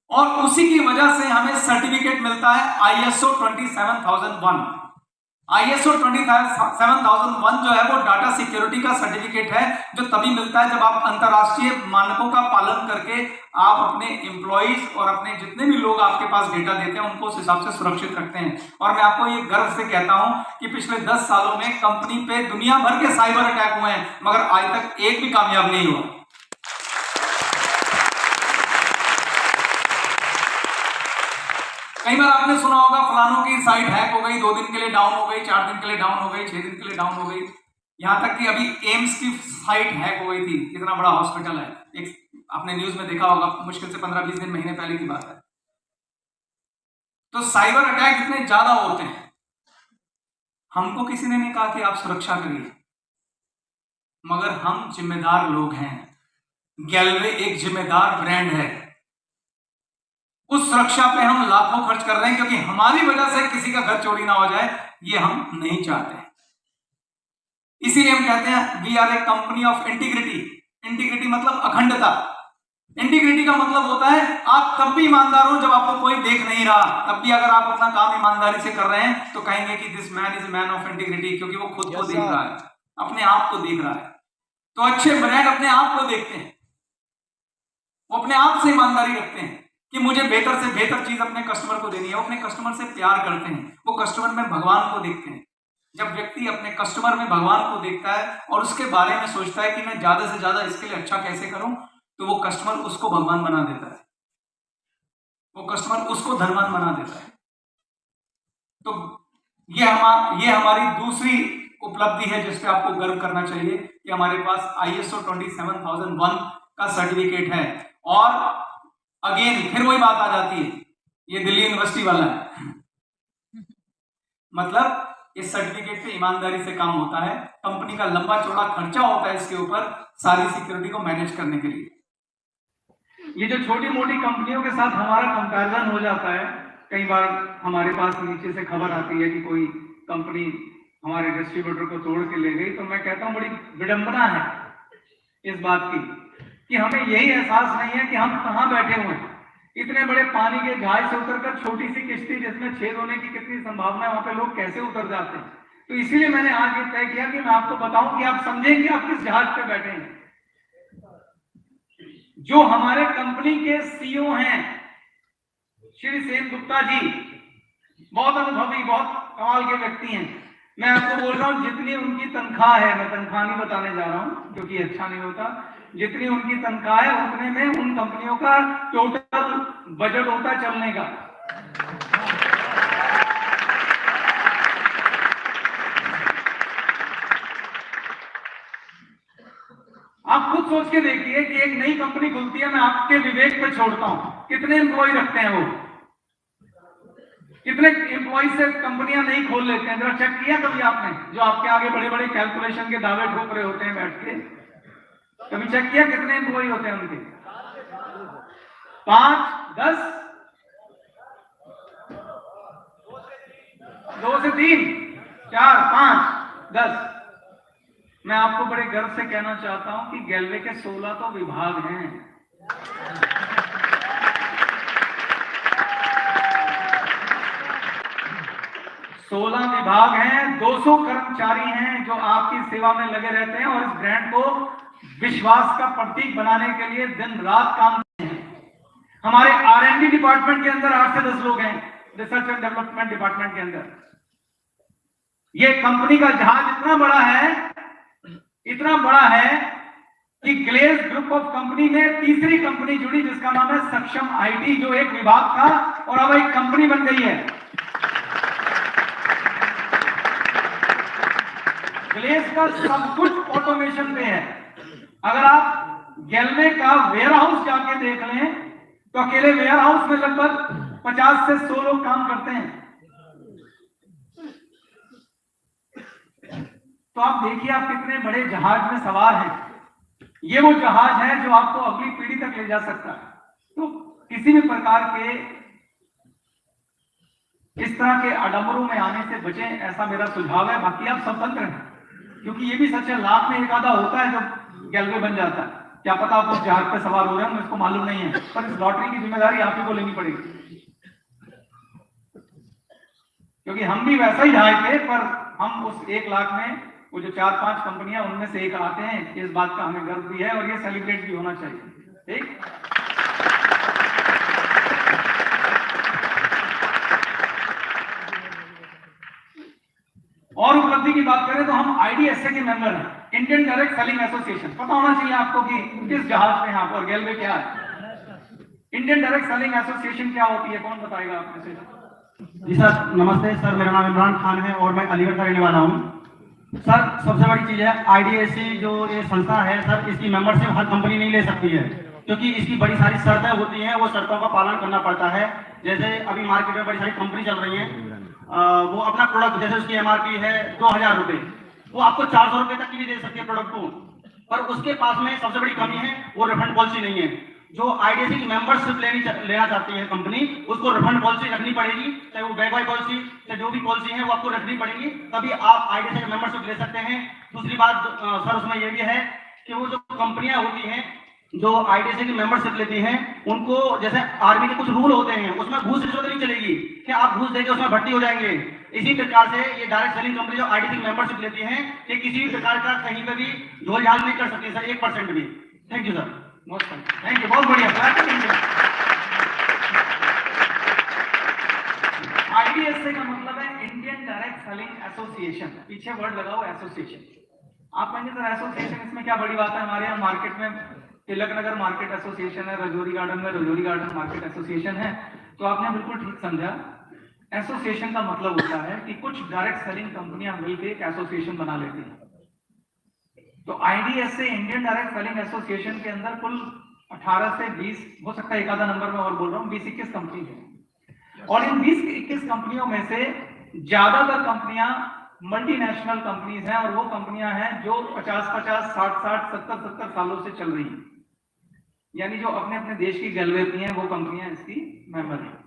[SPEAKER 1] और उसी की वजह से हमें सर्टिफिकेट मिलता है ISO 27001। ISO 27001 जो है वो डाटा सिक्योरिटी का सर्टिफिकेट है, जो तभी मिलता है जब आप अंतरराष्ट्रीय मानकों का पालन करके आप अपने एम्प्लॉइज और अपने जितने भी लोग आपके पास डेटा देते हैं उनको उस हिसाब से सुरक्षित रखते हैं। और मैं आपको ये गर्व से कहता हूं कि पिछले 10 सालों में कंपनी पे दुनिया भर के साइबर अटैक हुए हैं, मगर आज तक एक भी कामयाब नहीं हुआ। कई बार आपने सुना होगा फलानों की साइट हैक हो गई, 2 दिन के लिए डाउन हो गई, 4 दिन के लिए डाउन हो गई, 6 दिन के लिए डाउन हो गई। यहां तक कि अभी एम्स की साइट हैक हो गई थी, कितना बड़ा हॉस्पिटल है, एक आपने न्यूज में देखा होगा, मुश्किल से 15-20 दिन, महीने पहले की बात है। तो साइबर अटैक इतने ज्यादा होते हैं, हमको किसी ने नहीं कहा कि आप सुरक्षा करिए, मगर हम जिम्मेदार लोग हैं। गैलवे एक जिम्मेदार ब्रांड है, उस सुरक्षा पे हम लाखों खर्च कर रहे हैं, क्योंकि हमारी वजह से किसी का घर चोरी ना हो जाए, ये हम नहीं चाहते। इसीलिए हम कहते हैं we are a company of integrity. Integrity मतलब अखंडता। इंटीग्रिटी का मतलब होता है आप तब भी ईमानदार हो जब आपको कोई देख नहीं रहा, तब भी अगर आप अपना काम ईमानदारी से कर रहे हैं तो कहेंगे कि this man is man of integrity, क्योंकि वो खुद को देख रहा है, अपने आप को देख रहा है। तो अच्छे ब्रांड अपने आप को देखते हैं, वो अपने आप से ईमानदारी रखते हैं कि मुझे बेहतर से बेहतर चीज अपने कस्टमर को देनी है। वो अपने कस्टमर से प्यार करते हैं, वो कस्टमर में भगवान को देखते हैं। जब व्यक्ति अपने कस्टमर में भगवान को देखता है और उसके बारे में सोचता है कि मैं ज्यादा से ज्यादा इसके लिए अच्छा कैसे करूं, तो वो कस्टमर उसको भगवान बना देता है, वो कस्टमर उसको धनवान बना देता है। तो ये हमारी दूसरी उपलब्धि है जिस पे आपको गर्व करना चाहिए कि हमारे पास ISO 27001 का सर्टिफिकेट है। और अगेन फिर वही बात आ जाती है, ये दिल्ली यूनिवर्सिटी वाला है, मतलब इस सर्टिफिकेट पे ईमानदारी से काम होता है, कंपनी का लंबा चौड़ा खर्चा होता है इसके ऊपर सारी सिक्योरिटी को मैनेज करने के लिए। ये जो छोटी मोटी कंपनियों के साथ हमारा कंपैरिजन हो जाता है, कई बार हमारे पास नीचे से खबर आती है कि कोई कंपनी हमारे डिस्ट्रीब्यूटर को तोड़ के ले गई, तो मैं कहता हूं बड़ी विडंबना है इस बात की कि हमें यही एहसास नहीं है कि हम कहां बैठे हुए हैं। इतने बड़े पानी के जहाज से उतरकर छोटी सी किश्ती जिसमें छेद होने की कितनी संभावना है, वहां पे लोग कैसे उतर जाते हैं। तो इसीलिए मैंने आज ये तय किया कि मैं आपको बताऊं कि आप समझें कि आप किस जहाज पे बैठे हैं। जो हमारे कंपनी के CEO हैं श्री सेन गुप्ता जी, बहुत अनुभवी, बहुत कमाल के व्यक्ति हैं। मैं आपको बोल रहा हूं जितनी उनकी तनख्वाह है, मैं तनख्वाह नहीं बताने जा रहा हूं क्योंकि अच्छा नहीं होता, जितनी उनकी तनख्वाह है उतने में उन कंपनियों का टोटल बजट होता चलने का। खुद सोच के देखिए कि एक नई कंपनी खुलती है, मैं आपके विवेक पे छोड़ता हूं, कितने एम्प्लॉय रखते हैं वो, कितने एम्प्लॉय से कंपनियां नहीं खोल लेते हैं? जरा चेक किया कभी आपने? जो आपके आगे बड़े बड़े कैलकुलेशन के दावे ठोक रहे होते हैं बैठ के, कभी चेक किया कितने एम्प्लॉय होते हैं उनके? 5, 10, 2 से 3, 4, 5, 10। मैं आपको बड़े गर्व से कहना चाहता हूं कि गैलवे के 16 तो विभाग हैं। 16 विभाग हैं, 200 कर्मचारी हैं जो आपकी सेवा में लगे रहते हैं और इस ब्रांड को विश्वास का प्रतीक बनाने के लिए दिन रात काम करते हैं। हमारे R&D डिपार्टमेंट के अंदर 8 से 10 लोग हैं, रिसर्च एंड डेवलपमेंट डिपार्टमेंट के अंदर। ये कंपनी का जहाज इतना बड़ा है कि ग्लेज ग्रुप ऑफ कंपनी में तीसरी कंपनी जुड़ी जिसका नाम है सक्षम IT, जो एक विभाग था और अब एक कंपनी बन गई है। ग्लेज का सब कुछ ऑटोमेशन पे है। अगर आप गैलवे का वेयर हाउस जाके देख लें तो अकेले वेयर हाउस में लगभग 50 से 100 लोग काम करते हैं। तो आप देखिए आप कितने बड़े जहाज में सवार हैं। ये वो जहाज है जो आपको अगली पीढ़ी तक ले जा सकता है। तो किसी भी प्रकार के इस तरह के आडंबरों में आने से बचें, ऐसा मेरा सुझाव है। बाकी आप स्वतंत्र हैं, क्योंकि ये भी सच है, लाख में एक आधा होता है जो गैलवे बन जाता है। क्या पता आप उस जहाज पे सवार हो रहे हैं, मुझको मालूम नहीं है, पर इस लॉटरी की जिम्मेदारी आप ही को लेनी पड़ेगी। क्योंकि हम भी वैसा ही जहाज थे, पर हम उस 1 लाख में वो जो 4-5 कंपनियां उनमें से एक आते हैं। इस बात का हमें गर्व भी है और ये सेलिब्रेट भी होना चाहिए। ठीक, और उपलब्धि की बात करें तो हम IDSA के मेंबर हैं, इंडियन डायरेक्ट सेलिंग एसोसिएशन। पता होना चाहिए आपको कि किस जहाज में आप और गैलवे क्या है। इंडियन डायरेक्ट सेलिंग एसोसिएशन क्या होती है, कौन बताएगा आप में से?
[SPEAKER 7] जी सर, नमस्ते सर, मेरा नाम इमरान खान है और मैं अलीगढ़ का रहने वाला हूँ। सर, सबसे बड़ी चीज़ है IDSA जो ये संस्था है सर, इसकी मेंबरशिप हर कंपनी नहीं ले सकती है, क्योंकि इसकी बड़ी सारी शर्तें होती हैं, वो शर्तों का पालन करना पड़ता है। जैसे अभी मार्केट में बड़ी सारी कंपनी चल रही हैं, वो अपना प्रोडक्ट, जैसे उसकी MRP है 2000 रुपये, वो आपको 400 रुपये तक की भी दे सकती है प्रोडक्ट को, पर उसके पास में सबसे बड़ी कमी है वो रिफंड पॉलिसी नहीं है। जो IDSA की मेंबरशिप लेना चाहती है कंपनी, उसको रिफंड पॉलिसी रखनी पड़ेगी, चाहे वो बैक बाय पॉलिसी, चाहे जो भी पॉलिसी है वो आपको रखनी पड़ेगी, तभी आप IDSA की मेंबरशिप ले सकते हैं। दूसरी बात सर उसमें ये भी है कि वो जो कंपनियां होती हैं जो IDSA की मेंबरशिप लेती हैं, उनको जैसे आर्मी के कुछ रूल होते हैं, उसमें घूस रिश्वत नहीं चलेगी कि आप घूस देके उसमें भर्ती हो जाएंगे। इसी प्रकार से ये डायरेक्ट सेलिंग कंपनी जो IDSA की मेंबरशिप लेती हैं, ये किसी भी प्रकार का कहीं पे भी झोल झाल नहीं कर सकती सर, 1% भी। Thank you sir,
[SPEAKER 1] thank you, बहुत बढ़िया। IDSA का मतलब है इंडियन डायरेक्ट सेलिंग एसोसिएशन, पीछे वर्ड लगाओ एसोसिएशन। आप कहेंगे सर एसोसिएशन इसमें क्या बड़ी बात है? हमारे यहाँ मार्केट में तिलक नगर मार्केट एसोसिएशन है, रजौरी गार्डन में रजौरी गार्डन मार्केट एसोसिएशन है। तो आपने बिल्कुल ठीक समझा। एसोसिएशन का मतलब होता है कि कुछ डायरेक्ट सेलिंग कंपनियां मिलकर एक एसोसिएशन बना लेती हैं। तो IDSA Indian direct selling association के अंदर कुल 18 से 20, हो सकता है एक आधा नंबर में और बोल रहा हूँ, 20-21 कंपनी है। और इन 20-21 कंपनियों में से ज्यादातर कंपनियां मल्टीनेशनल कंपनीज हैं, और वो कंपनियां हैं जो 50-50, 60-60, 70-70 सालों से चल रही हैं। यानी जो अपने अपने देश की गैलवे की हैं वो कंपनियां इसकी मेंबर हैं,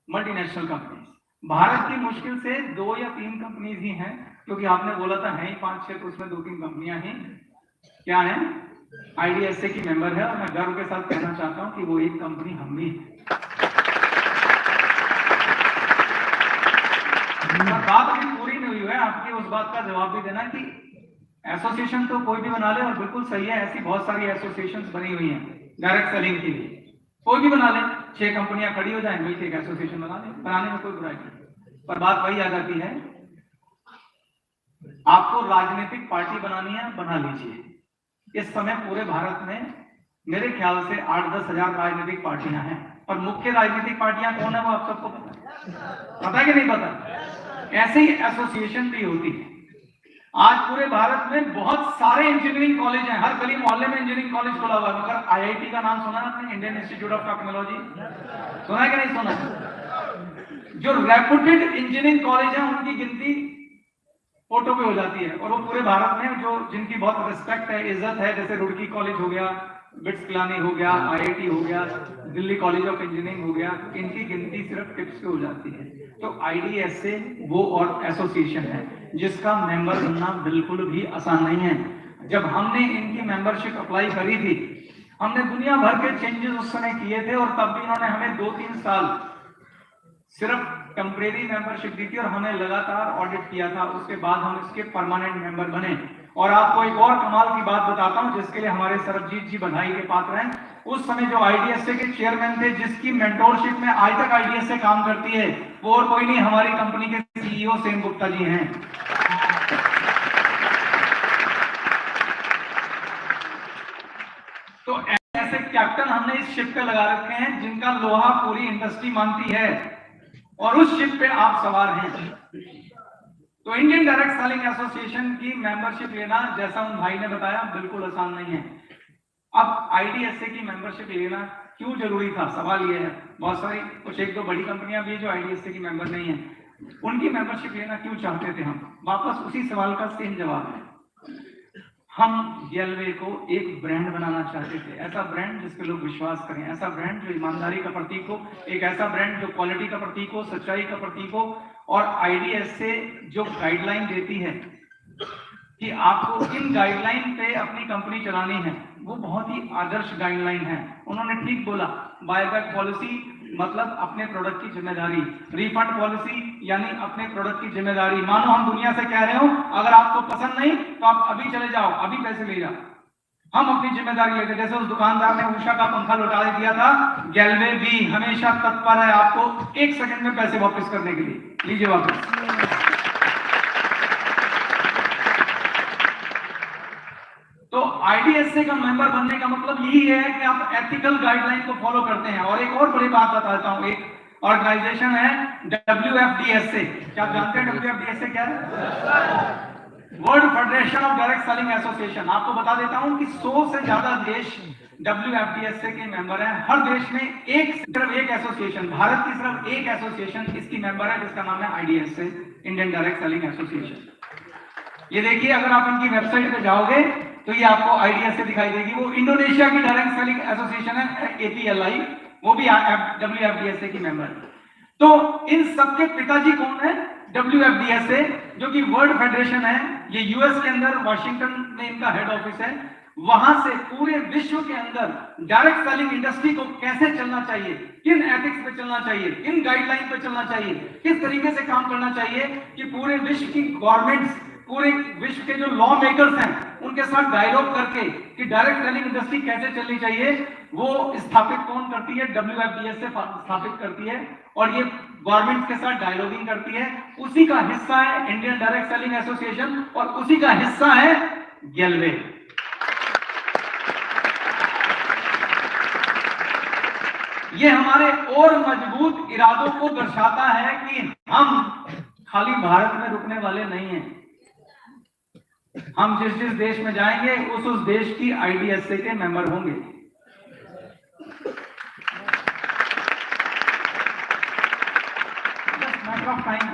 [SPEAKER 1] मल्टीनेशनल कंपनीज। भारत की मुश्किल से 2 या 3 कंपनीज ही हैं, क्योंकि आपने बोला था है ही 5-6, तो उसमें 2-3 कंपनियां ही क्या हैं, IDSA की मेंबर है। और मैं गर्व के साथ कहना चाहता हूं कि वो एक कंपनी हम भी है। बात अभी पूरी नहीं हुई है, आपकी उस बात का जवाब भी देना कि एसोसिएशन तो कोई भी बना ले, और बिल्कुल सही है, ऐसी बहुत सारी एसोसिएशंस बनी हुई हैं डायरेक्ट सेलिंग के लिए। कोई भी बना ले, 6 कंपनियां खड़ी हो जाए, मिलकर एक एसोसिएशन बना ले, बनाने में कोई बुराई नहीं। पर बात वही आ जाती है, आपको राजनीतिक पार्टी बनानी है, बना लीजिए। इस समय पूरे भारत में मेरे ख्याल से 8-10 हजार राजनीतिक पार्टियां हैं, और मुख्य राजनीतिक पार्टियां कौन है वो आप सबको पता है कि नहीं पता? ऐसे ही एसोसिएशन भी होती है। आज पूरे भारत में बहुत सारे इंजीनियरिंग कॉलेज हैं, हर गली मोहल्ले में इंजीनियरिंग कॉलेज खुला हुआ है, मगर आईआईटी का नाम सुना है आपने? इंडियन इंस्टीट्यूट ऑफ टेक्नोलॉजी सुना है कि नहीं सुना? जो रेपुटेड इंजीनियरिंग कॉलेज है उनकी गिनती फोटो पे हो जाती है, और वो पूरे भारत में जो जिनकी बहुत रिस्पेक्ट है, इज्जत है, जैसे रुड़की कॉलेज हो गया, बिट्स पिलानी हो गया, आईआईटी हो गया, दिल्ली कॉलेज ऑफ इंजीनियरिंग हो गया, इनकी गिनती सिर्फ टिप्स पे हो जाती है। तो आईडीएसए वो और एसोसिएशन है जिसका मेंबर बनना बिल्कुल भी आसान नहीं है। जब हमने इनकी मेंबरशिप अप्लाई करी थी, हमने दुनिया भर के चेंजेस उस समय किए थे, और तब भी इन्होंने हमें 2-3 साल सिर्फ टेम्परेरी मेंबरशिप दी थी और हमें लगातार ऑडिट किया था। उसके बाद हम इसके परमानेंट मेंबर बने। और आपको एक और कमाल की बात बताता हूं जिसके लिए हमारे सरबजीत जी बधाई के पात्र हैं। उस समय जो आईडीएसए के चेयरमैन थे, जिसकी मेंटोरशिप में आज तक आईडीएसए काम करती है, वो और कोई नहीं, हमारी कंपनी के सीईओ सेन गुप्ता जी हैं। तो ऐसे कैप्टन हमने इस शिप पे लगा रखे हैं जिनका लोहा पूरी इंडस्ट्री मानती है, और उस शिप पे आप सवार हैं। तो इंडियन डायरेक्ट सेलिंग एसोसिएशन की मेंबरशिप लेना, जैसा उन भाई ने बताया, बिल्कुल आसान नहीं है। अब आईडीएसए की मेंबरशिप लेना क्यों जरूरी था, सवाल ये है। बहुत सारी कुछ 1-2 बड़ी कंपनियां भी जो आईडीएसए की मेंबर नहीं है, उनकी मेंबरशिप लेना क्यों चाहते थे हम? वापस उसी सवाल का सेम जवाब है। हम गेलवे को एक ब्रांड बनाना चाहते थे, ऐसा ब्रांड जिस पे लोग विश्वास करें, ऐसा ब्रांड जो ईमानदारी का प्रतीक हो, एक ऐसा ब्रांड जो क्वालिटी का प्रतीक हो, सच्चाई का प्रतीक हो। और आईडीएसए जो गाइडलाइन देती है कि आपको इन गाइडलाइन पे अपनी कंपनी चलानी है, वो बहुत ही आदर्श गाइडलाइन है। उन्होंने ठीक बोला, बायबैक पॉलिसी मतलब अपने प्रोडक्ट की जिम्मेदारी, रिफंड पॉलिसी यानी अपने प्रोडक्ट की जिम्मेदारी। मानो हम दुनिया से कह रहे हो, अगर आपको पसंद नहीं तो आप अभी चले जाओ, अभी पैसे ले जाओ, हम अपनी जिम्मेदारी लेते। जैसे उस दुकानदार ने उषा का पंखा लौटा दिया था, गेलवे भी हमेशा तत्पर है आपको 1 सेकंड में पैसे वापस करने के लिए। लीजिए वापस। तो आईडीएसए का मेंबर बनने का मतलब यही है कि आप एथिकल गाइडलाइन को फॉलो करते हैं। और एक और बड़ी बात बताता हूं, एक ऑर्गेनाइजेशन है WFDSA। क्या आप जानते हैं WFDSA क्या है? World federation of direct selling association. आपको बता देता हूं कि 100 से ज्यादा देश WFDSA के मेंबर हैं। हर देश में सिर्फ एक एसोसिएशन, भारत की सिर्फ एक एसोसिएशन इसकी मेंबर है, जिसका नाम है IDSA, Indian direct selling association. ये देखिए, अगर आप इनकी वेबसाइट पे जाओगे तो ये आपको आईडीएसए दिखाई देगी। वो इंडोनेशिया की डायरेक्ट सेलिंग एसोसिएशन है APLI, वो भी WFDSA की मेंबर है। तो इन सबके पिताजी कौन है? WFDSA, जो कि वर्ल्ड फेडरेशन है। ये यूएस के अंदर वाशिंगटन में इनका हेड ऑफिस है। वहां से पूरे विश्व के अंदर डायरेक्ट सेलिंग इंडस्ट्री को कैसे चलना चाहिए, किन एथिक्स पे चलना चाहिए, किन गाइडलाइन पे चलना चाहिए, किस तरीके से काम करना चाहिए कि पूरे विश्व की गवर्नमेंट्स, पूरे विश्व के जो लॉ मेकर्स हैं, उनके साथ डायलॉग करके कि डायरेक्ट सेलिंग इंडस्ट्री कैसे चलनी चाहिए, वो स्थापित कौन करती है? WFDSA स्थापित करती है। और ये गवर्नमेंट के साथ डायलॉगिंग करती है। उसी का हिस्सा है इंडियन डायरेक्ट सेलिंग एसोसिएशन, और उसी का हिस्सा है गेलवे। ये हमारे और मजबूत इरादों को दर्शाता है कि हम खाली भारत में रुकने वाले नहीं हैं। हम जिस जिस देश में जाएंगे उस देश की आईडीएसए के मेंबर होंगे। Matter of time.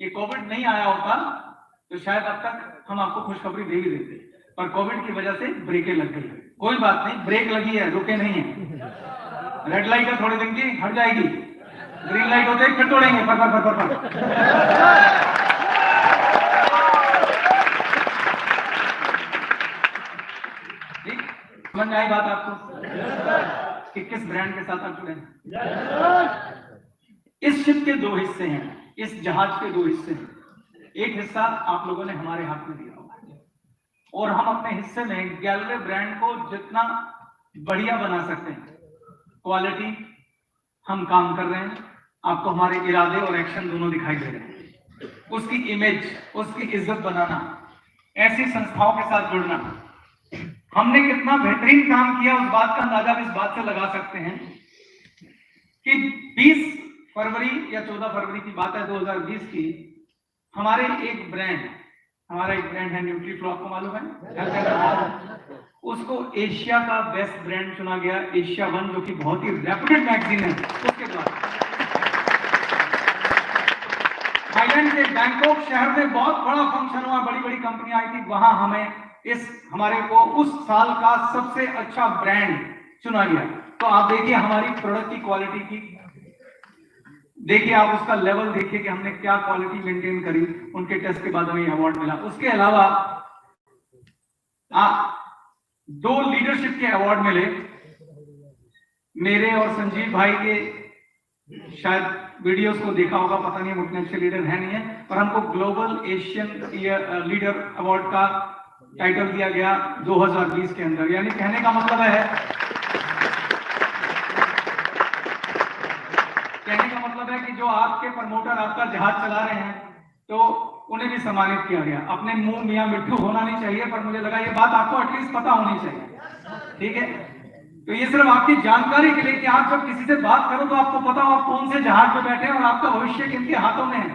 [SPEAKER 1] ये कोविड नहीं आया होता तो शायद अब तक हम आपको खुशखबरी दे ही देते, पर कोविड की वजह से ब्रेकें लग गई। कोई बात नहीं, ब्रेक लगी है, रुके नहीं है। रेड लाइट है थोड़े दिन की, हट जाएगी। ग्रीन लाइट होते ही फिर तोड़ेंगे, पर। ठीक, समझ में आई बात आपको कि किस ब्रांड के साथ आप जुड़े हैं? इस शिप के 2 हिस्से हैं, इस जहाज के 2 हिस्से हैं। एक हिस्सा आप लोगों ने हमारे हाथ में दिया होगा, और हम अपने हिस्से में गेलवे ब्रांड को जितना बढ़िया बना सकते हैं, क्वालिटी, हम काम कर रहे हैं। आपको हमारे इरादे और एक्शन दोनों दिखाई दे रहे हैं। उसकी इमेज, उसकी इज्जत बनाना, ऐसी संस्थाओं के साथ जुड़ना, हमने कितना बेहतरीन काम किया उस बात का अंदाजा इस बात से लगा सकते हैं कि 20 फरवरी या 14 फरवरी की बात है 2020 की, हमारे एक ब्रांड हमारा एक ब्रांड है न्यूट्रीफ्लो, आपको मालूम है? उसको एशिया का बेस्ट ब्रांड चुना गया, एशिया वन, जो कि बहुत ही रेप्यूटेड मैगजीन है, उसके द्वारा। थाईलैंड के बैंकॉक शहर में बहुत बड़ा फंक्शन हुआ, बड़ी बड़ी कंपनी आई थी, वहां हमें हमारे को उस साल का सबसे अच्छा ब्रांड चुना गया। तो आप देखिए हमारी प्रोडक्ट की क्वालिटी की, देखिए आप उसका लेवल देखिए कि हमने क्या क्वालिटी मेंटेन करी, उनके टेस्ट के बाद हमें अवार्ड मिला। उसके अलावा 2 लीडरशिप के अवार्ड मिले, मेरे और संजीव भाई के, शायद वीडियोस को देखा होगा, पता नहीं उतने अच्छे लीडर है नहीं है, पर हमको ग्लोबल एशियन लीडर अवार्ड का टाइटल दिया गया 2020 के अंदर। यानी कहने का मतलब है कि जो आपके प्रमोटर आपका जहाज चला रहे हैं तो उन्हें भी सम्मानित किया गया। अपने मुंह मियां मिट्ठू होना नहीं चाहिए, पर मुझे लगा ये बात आपको एटलीस्ट पता होनी चाहिए, ठीक है? तो ये सिर्फ आपकी जानकारी के लिए कि आप जब किसी से बात करो तो आपको पता हो आप कौन से जहाज पे बैठे हैं और आपका भविष्य किनके हाथों में है।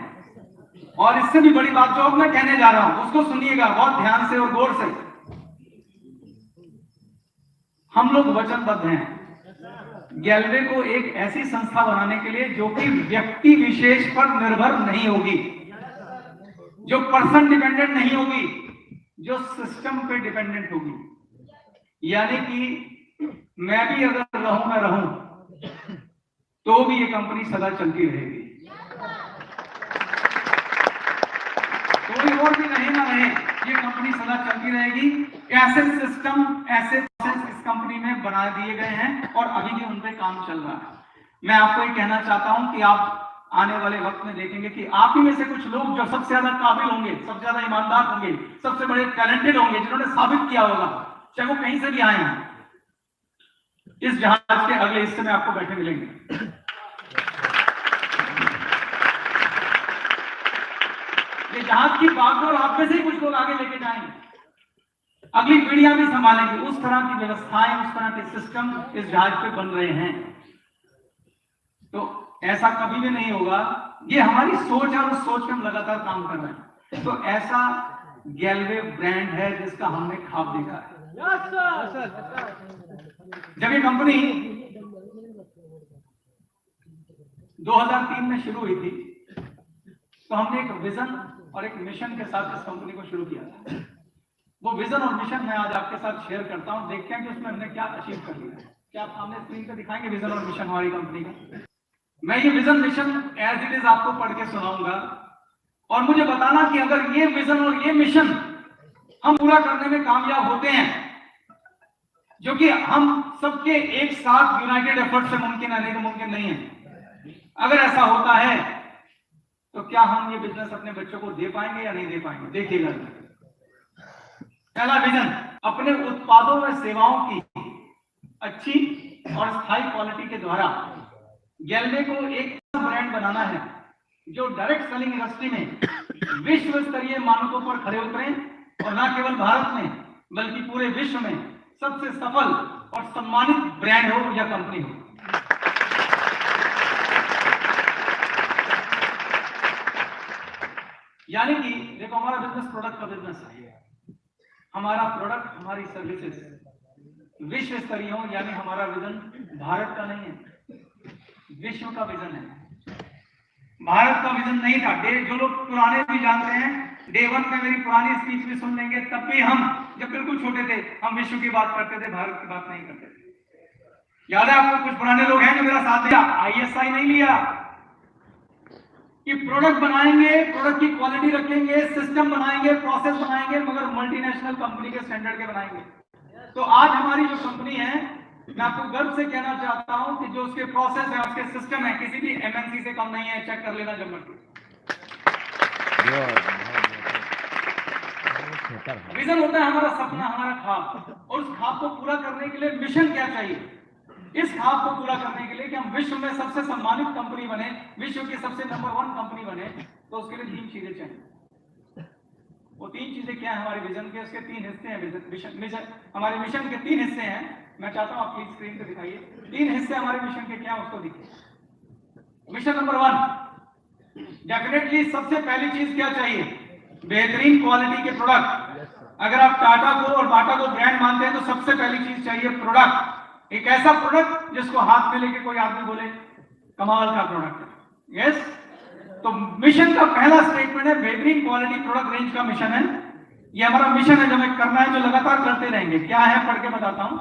[SPEAKER 1] और इससे भी बड़ी बात जो अब मैं कहने जा रहा हूं उसको सुनिएगा बहुत ध्यान से और गौर से। हम लोग वचनबद्ध हैं गैलवे को एक ऐसी संस्था बनाने के लिए जो कि व्यक्ति विशेष पर निर्भर नहीं होगी, जो पर्सन डिपेंडेंट नहीं होगी, जो सिस्टम पे डिपेंडेंट होगी। यानी कि मैं भी अगर रहूं तो भी ये कंपनी सदा चलती रहेगी, कोई और भी रहे ना रहे, ये कंपनी सदा चलती रहेगी। ऐसे सिस्टम, ऐसे प्रोसेस इस कंपनी में बना दिए गए हैं और अभी भी उन पे काम चल रहा है। मैं आपको ये कहना चाहता हूं कि आप आने वाले वक्त में देखेंगे कि आप ही में से कुछ लोग जो सबसे ज्यादा काबिल होंगे, सबसे ज्यादा ईमानदार होंगे, सबसे बड़े टैलेंटेड होंगे, जिन्होंने साबित किया होगा, चाहे वो कहीं से भी आए हैं, इस जहाज के अगले हिस्से में आपको बैठे मिलेंगे। ये जहाज की बागडोर आप में से ही कुछ लोग आगे लेके जाएंगे, अगली पीढ़ियां भी संभालेंगी। उस तरह की व्यवस्थाएं, उस तरह के सिस्टम इस जहाज पे बन रहे हैं। तो ऐसा कभी भी नहीं होगा, ये हमारी सोच है और उस सोच पे हम लगातार काम कर रहे हैं। तो ऐसा गैलवे ब्रांड है जिसका हमने ख्वाब देखा है। जब ये कंपनी 2003 में शुरू हुई थी तो हमने एक विजन और एक मिशन के साथ इस कंपनी को शुरू किया था। वो विजन और मिशन मैं आज आपके साथ शेयर करता हूं, देखते हैं कि उसमें हमने क्या अचीव कर लिया। क्या आप सामने स्क्रीन पे दिखाएंगे विजन और मिशन हमारी कंपनी का? मैं ये vision mission as it is आपको पढ़ के सुनाऊंगा और मुझे बताना कि अगर ये विजन और ये मिशन हम पूरा करने में कामयाब होते हैं, जो कि हम सबके एक साथ यूनाइटेड एफर्ट से मुमकिन है, नहीं तो मुमकिन नहीं है। अगर ऐसा होता है तो क्या हम ये बिजनेस अपने बच्चों को दे पाएंगे या नहीं दे पाएंगे? देखिएगा। पहला विजन, अपने उत्पादों व सेवाओं की अच्छी और स्थायी क्वालिटी के द्वारा गैलवे को एक ब्रांड बनाना है जो डायरेक्ट सेलिंग इंडस्ट्री में विश्व स्तरीय मानकों पर खड़े उतरे और न केवल भारत में बल्कि पूरे विश्व में सबसे सफल और सम्मानित ब्रांड हो या कंपनी हो। यानी कि देखो, हमारा बिजनेस प्रोडक्ट का बिजनेस है। हमारा प्रोडक्ट, हमारी सर्विसेज विश्व स्तरीय हो, यानी हमारा विजन भारत का नहीं है, विश्व का विजन है। भारत का विजन नहीं था। जो लोग पुराने भी जानते हैं, डे 1 में मेरी पुरानी स्पीच भी सुन लेंगे, तब भी हम जब बिल्कुल छोटे थे हम विश्व की बात करते थे, भारत की बात नहीं करते थे। याद है आपको? कुछ पुराने लोग हैं जो मेरा साथ दिया, ISI नहीं लिया कि प्रोडक्ट बनाएंगे, प्रोडक्ट की क्वालिटी रखेंगे, सिस्टम बनाएंगे, प्रोसेस बनाएंगे, मगर मल्टीनेशनल कंपनी के स्टैंडर्ड के बनाएंगे। तो आज हमारी जो कंपनी है, मैं आपको गर्व से कहना चाहता हूं कि जो उसके प्रोसेस है, उसके सिस्टम है, किसी भी MNC से कम नहीं है। चेक कर लेना जब मर्जी। विजन होता है हमारा सपना, हमारा ख्वाब, और उस ख्वाब को पूरा करने के लिए मिशन क्या चाहिए? इस ख्वाब को पूरा करने के लिए कि हम विश्व में सबसे सम्मानित कंपनी बने, विश्व की सबसे नंबर 1 कंपनी बने, तो उसके लिए 3 चीजें चाहिए। वो 3 चीजें क्या है हमारे विजन के? उसके 3 हिस्से हैं। मिशन, हमारे मिशन के 3 हिस्से हैं। मैं चाहता हूं आप प्लीज स्क्रीन पे दिखाइए 3 हिस्से हमारे मिशन के क्या, उसको दिखाइए। मिशन नंबर 1, डेफिनेटली सबसे पहली चीज क्या चाहिए? बेहतरीन क्वालिटी के प्रोडक्ट। अगर आप टाटा को और बाटा को ब्रांड मानते हैं तो सबसे पहली चीज चाहिए प्रोडक्ट, एक ऐसा प्रोडक्ट जिसको हाथ में लेके कोई आदमी बोले कमाल का प्रोडक्ट है। यस, तो मिशन का पहला स्टेटमेंट है बेहतरीन क्वालिटी प्रोडक्ट रेंज का मिशन है। ये हमारा मिशन है जो हमें करना है, जो लगातार करते रहेंगे। क्या है पढ़ के बताता हूं।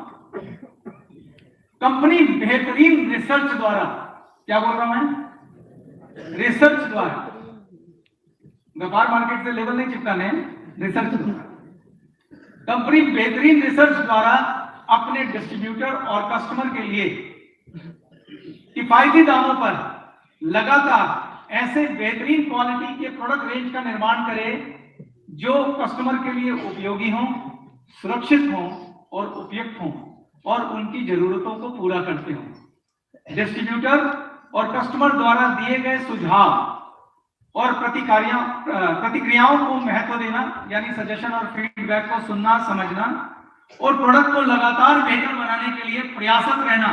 [SPEAKER 1] कंपनी बेहतरीन रिसर्च द्वारा, क्या बोल रहा हूं मैं, रिसर्च द्वारा, व्यापार मार्केट से लेवल नहीं चिपकाने, रिसर्च द्वारा, कंपनी बेहतरीन रिसर्च द्वारा अपने डिस्ट्रीब्यूटर और कस्टमर के लिए किफायती दामों पर लगातार ऐसे बेहतरीन क्वालिटी के प्रोडक्ट रेंज का निर्माण करे जो कस्टमर के लिए उपयोगी हों, सुरक्षित हों और उपयुक्त हों और उनकी जरूरतों को पूरा करते हों। डिस्ट्रीब्यूटर और कस्टमर द्वारा दिए गए सुझाव और प्रतिक्रियाओं को महत्व देना, यानी सजेशन और फीडबैक को सुनना, समझना और प्रोडक्ट को लगातार बेहतर बनाने के लिए प्रयासरत रहना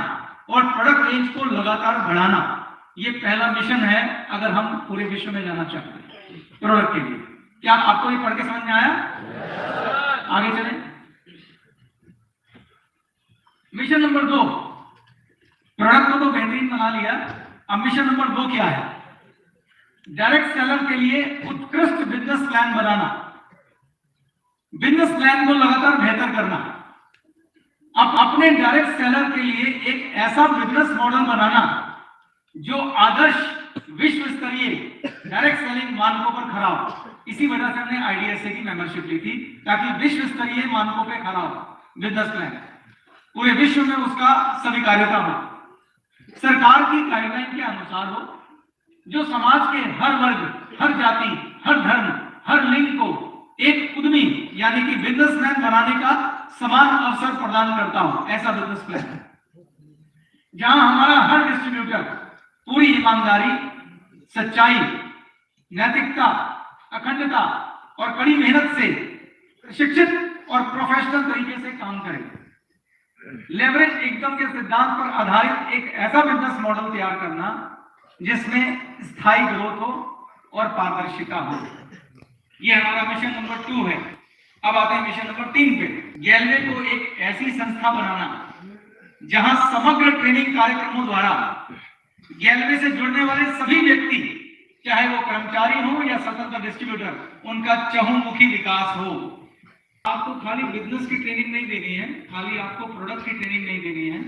[SPEAKER 1] और प्रोडक्ट रेंज को लगातार बढ़ाना, ये पहला मिशन है अगर हम पूरे विश्व में जाना चाहते हैं प्रोडक्ट के लिए। क्या आपको ये पढ़ के समझ में आया? आगे चलें। मिशन नंबर 2, प्रोडक्ट को तो बेहतरीन बना लिया, अब मिशन नंबर 2 क्या है? डायरेक्ट सेलर के लिए उत्कृष्ट बिजनेस प्लान बनाना, बिजनेस प्लान को लगातार बेहतर करना। अब अपने डायरेक्ट सेलर के लिए एक ऐसा बिजनेस मॉडल बनाना जो आदर्श विश्व स्तरीय डायरेक्ट सेलिंग मानकों पर खरा हो। इसी वजह से हमने आईडीएसए की मेंबरशिप ली थी, ताकि विश्व स्तरीय मानकों पर खरा हो बिजनेस प्लान, पूरे विश्व में उसका स्वीकार्यता हो, सरकार की गाइडलाइन के अनुसार हो, जो समाज के हर वर्ग, हर जाति, हर धर्म, हर लिंग को एक उद्यमी यानी कि बिजनेसमैन बनाने का समान अवसर प्रदान करता हो, ऐसा बिजनेस प्लान है। जहां हमारा हर डिस्ट्रीब्यूटर पूरी ईमानदारी, सच्चाई, नैतिकता, अखंडता और कड़ी मेहनत से शिक्षित और प्रोफेशनल तरीके से काम करे। लेवरेज इनकम के सिद्धांत पर आधारित एक ऐसा बिजनेस मॉडल तैयार करना जिसमें स्थायी ग्रोथ हो और पारदर्शिता हो। यह हमारा मिशन नंबर 2 है। अब आते हैं मिशन नंबर 3 पे। गैलवे को एक ऐसी संस्था बनाना जहां समग्र ट्रेनिंग कार्यक्रमों द्वारा गैलवे से जुड़ने वाले सभी व्यक्ति, चाहे वो कर्मचारी हो या स्वतंत्र डिस्ट्रीब्यूटर, उनका चहुमुखी विकास हो। आपको खाली बिजनेस की ट्रेनिंग नहीं देनी है, खाली आपको प्रोडक्ट की ट्रेनिंग नहीं देनी है,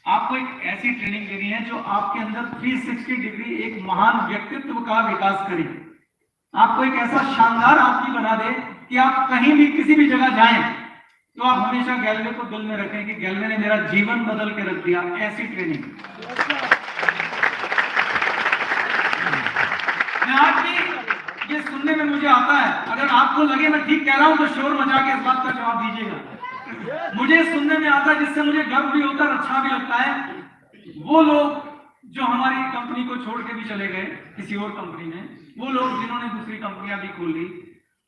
[SPEAKER 1] आपको एक ऐसी ट्रेनिंग देनी है जो आपके अंदर 360 डिग्री एक महान व्यक्तित्व का विकास करे। आपको एक ऐसा शानदार आदमी बना दे कि आप कहीं भी किसी भी जगह जाएं तो आप हमेशा गैलवे को दिल में रखें कि गैलवे ने मेरा जीवन बदल के रख दिया। ऐसी ट्रेनिंग आज भी ये सुनने में मुझे आता है। अगर आपको लगे मैं ठीक कह रहा हूं तो शोर मचा के इस बात का जवाब दीजिएगा। मुझे सुनने में आता है, जिससे मुझे गर्व भी होता है, अच्छा भी लगता है। वो लोग जो हमारी कंपनी को छोड़ के भी चले गए किसी और कंपनी में, वो लोग जिन्होंने दूसरी कंपनियां भी खोल ली,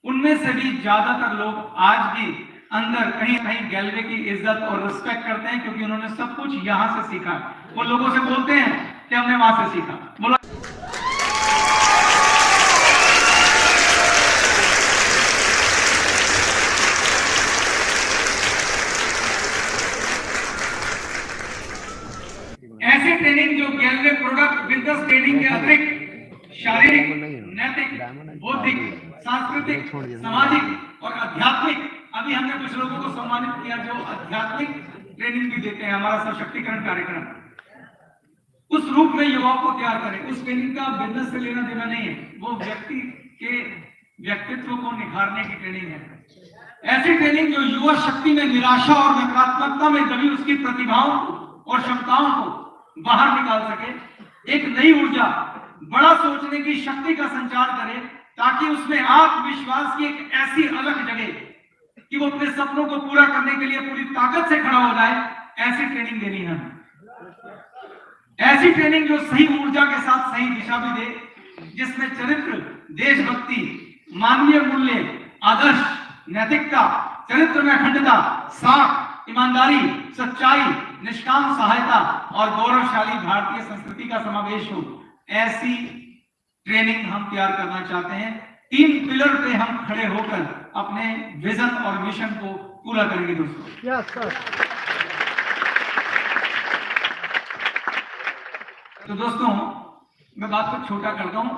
[SPEAKER 1] उनमें से भी ज्यादातर लोग आज भी अंदर कहीं कहीं गैलवे की इज्जत और रिस्पेक्ट करते हैं, क्योंकि उन्होंने सब कुछ यहां से सीखा। वो लोगों से बोलते हैं कि हमने वहां से सीखा। बोला ऐसी ट्रेनिंग जो गैलवे प्रोडक्ट बिजनेस ट्रेनिंग के अतिरिक्त शारीरिक, नैतिक, बौद्धिक, सांस्कृतिक, सामाजिक और आध्यात्मिक, अभी हमने कुछ लोगों को सम्मानित किया जो आध्यात्मिक ट्रेनिंग भी देते हैं, हमारा सशक्तिकरण कार्यक्रम, उस रूप में युवाओं को तैयार करें। उस ट्रेनिंग का बिजनेस से लेना देना नहीं है, वो व्यक्ति के व्यक्तित्व को निखारने की ट्रेनिंग है। ऐसी ट्रेनिंग जो युवा शक्ति में निराशा और नकारात्मकता में दबी उसकी प्रतिभाओं और क्षमताओं को बाहर निकाल सके, एक नई ऊर्जा, बड़ा सोचने की शक्ति का संचार करे, ताकि उसमें आत्मविश्वास की एक ऐसी अलग जगह कि वो अपने सपनों को पूरा करने के लिए पूरी ताकत से खड़ा हो जाए। ऐसी ट्रेनिंग देनी है। ऐसी ट्रेनिंग जो सही ऊर्जा के साथ सही दिशा भी दे, जिसमें चरित्र, देशभक्ति, मानवीय मूल्य, आदर्श, नैतिकता, चरित्र में अखंडता, साख, ईमानदारी, सच्चाई, निष्काम सहायता और गौरवशाली भारतीय संस्कृति का समावेश हो। ऐसी ट्रेनिंग हम तैयार करना चाहते हैं। 3 पिलर पे हम खड़े होकर अपने विजन और मिशन को पूरा करेंगे दोस्तों। तो दोस्तों मैं बात को छोटा करता हूं।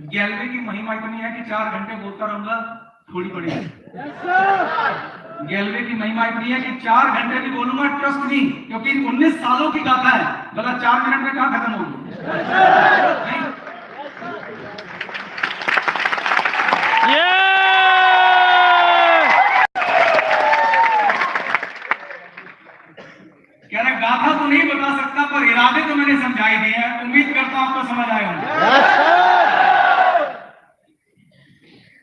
[SPEAKER 1] गैलवे की महिमा इतनी है कि 4 घंटे बोलता रहूंगा थोड़ी पड़ेगी। गैलवे की महिमा इतनी है कि 4 घंटे भी बोलूंगा, ट्रस्ट मी, क्योंकि 19 सालों की गाथा है। भला 4 मिनट में कहां खत्म होगी? कह रहे गाथा तो नहीं बता सकता, पर इरादे तो मैंने समझाई दिए हैं। उम्मीद करता हूं आपको समझ आए होंगे।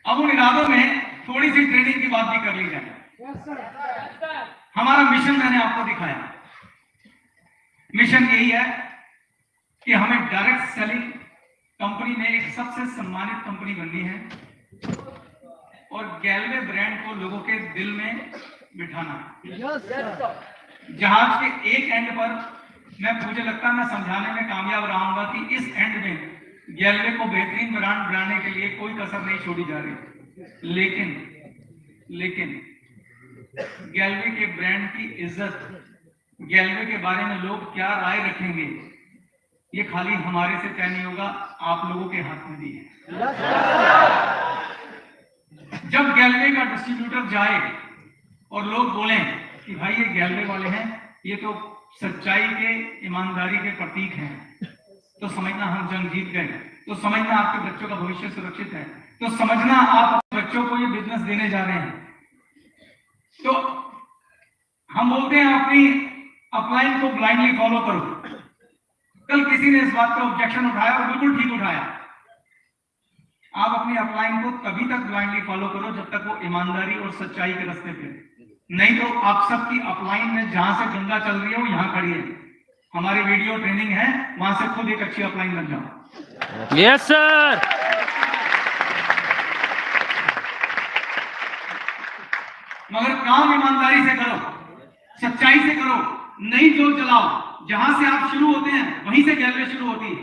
[SPEAKER 1] अब उन इरादों में थोड़ी सी ट्रेनिंग की बात भी कर ली जाए। हमारा मिशन मैंने आपको दिखाया। मिशन यही है कि हमें डायरेक्ट सेलिंग कंपनी में एक सबसे सम्मानित कंपनी बननी है और गैलवे ब्रांड को लोगों के दिल में बिठाना है। जहाज के एक एंड पर मुझे लगता है मैं समझाने में कामयाब रहूंगा कि इस एंड में गैलवे को बेहतरीन ब्रांड बनाने के लिए कोई कसर नहीं छोड़ी जा रही। लेकिन गैलवे के ब्रांड की इज्जत, गैलवे के बारे में लोग क्या राय रखेंगे, ये खाली हमारे से तय नहीं होगा, आप लोगों के हाथ में भी है। जब गैलवे का डिस्ट्रीब्यूटर जाए और लोग बोलें कि भाई ये गैलवे वाले हैं, ये तो सच्चाई के, ईमानदारी के प्रतीक हैं, तो समझना हम जंग जीत गए, तो समझना आपके बच्चों का भविष्य सुरक्षित है, तो समझना आप बच्चों को ये बिजनेस देने जा रहे हैं। तो हम बोलते हैं अपनी अपलाइन को ब्लाइंडली फॉलो करो। कल किसी ने इस बात का ऑब्जेक्शन उठाया और बिल्कुल ठीक उठाया। आप अपनी अपलाइन को तभी तक ब्लाइंडली फॉलो करो जब तक वो ईमानदारी और सच्चाई के रास्ते पे, नहीं तो आप सबकी अपलाइन में जहां से गंगा चल रही है वो यहां खड़ी है। हमारी वीडियो ट्रेनिंग है, वहां से खुद एक अच्छी अपलाइन बन जाओ।
[SPEAKER 8] Yes sir.
[SPEAKER 1] मगर काम ईमानदारी से करो, सच्चाई से करो, नई जोर चलाओ। जहां से आप शुरू होते हैं वहीं से गैलवे शुरू होती है।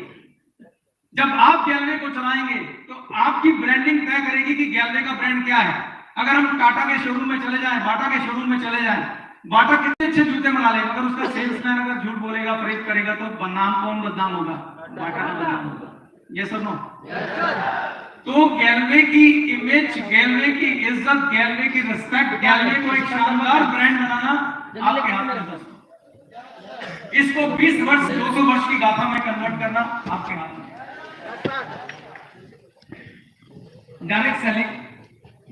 [SPEAKER 1] जब आप गैलवे को चलाएंगे तो आपकी ब्रांडिंग तय करेगी कि गैलवे का ब्रांड क्या है। अगर हम टाटा के शोरूम में चले जाएं, बाटा के शोरूम में चले जाएं, बाटा कितने अच्छे जूते बना ले, मगर उसका सेल्समैन अगर झूठ बोलेगा, फरेब करेगा, तो नाम कौन बदनाम होगा? बाटा का बदनाम होगा। ये सुन लो। तो गैलवे की इमेज, गैलवे की इज्जत, गैलवे की रिस्पेक्ट, गैलवे को एक शानदार ब्रांड बनाना आपके हाथ में है दोस्तों। इसको 20 वर्ष 200 वर्ष की गाथा में कन्वर्ट करना आपके हाथ में। डायरेक्ट सेलिंग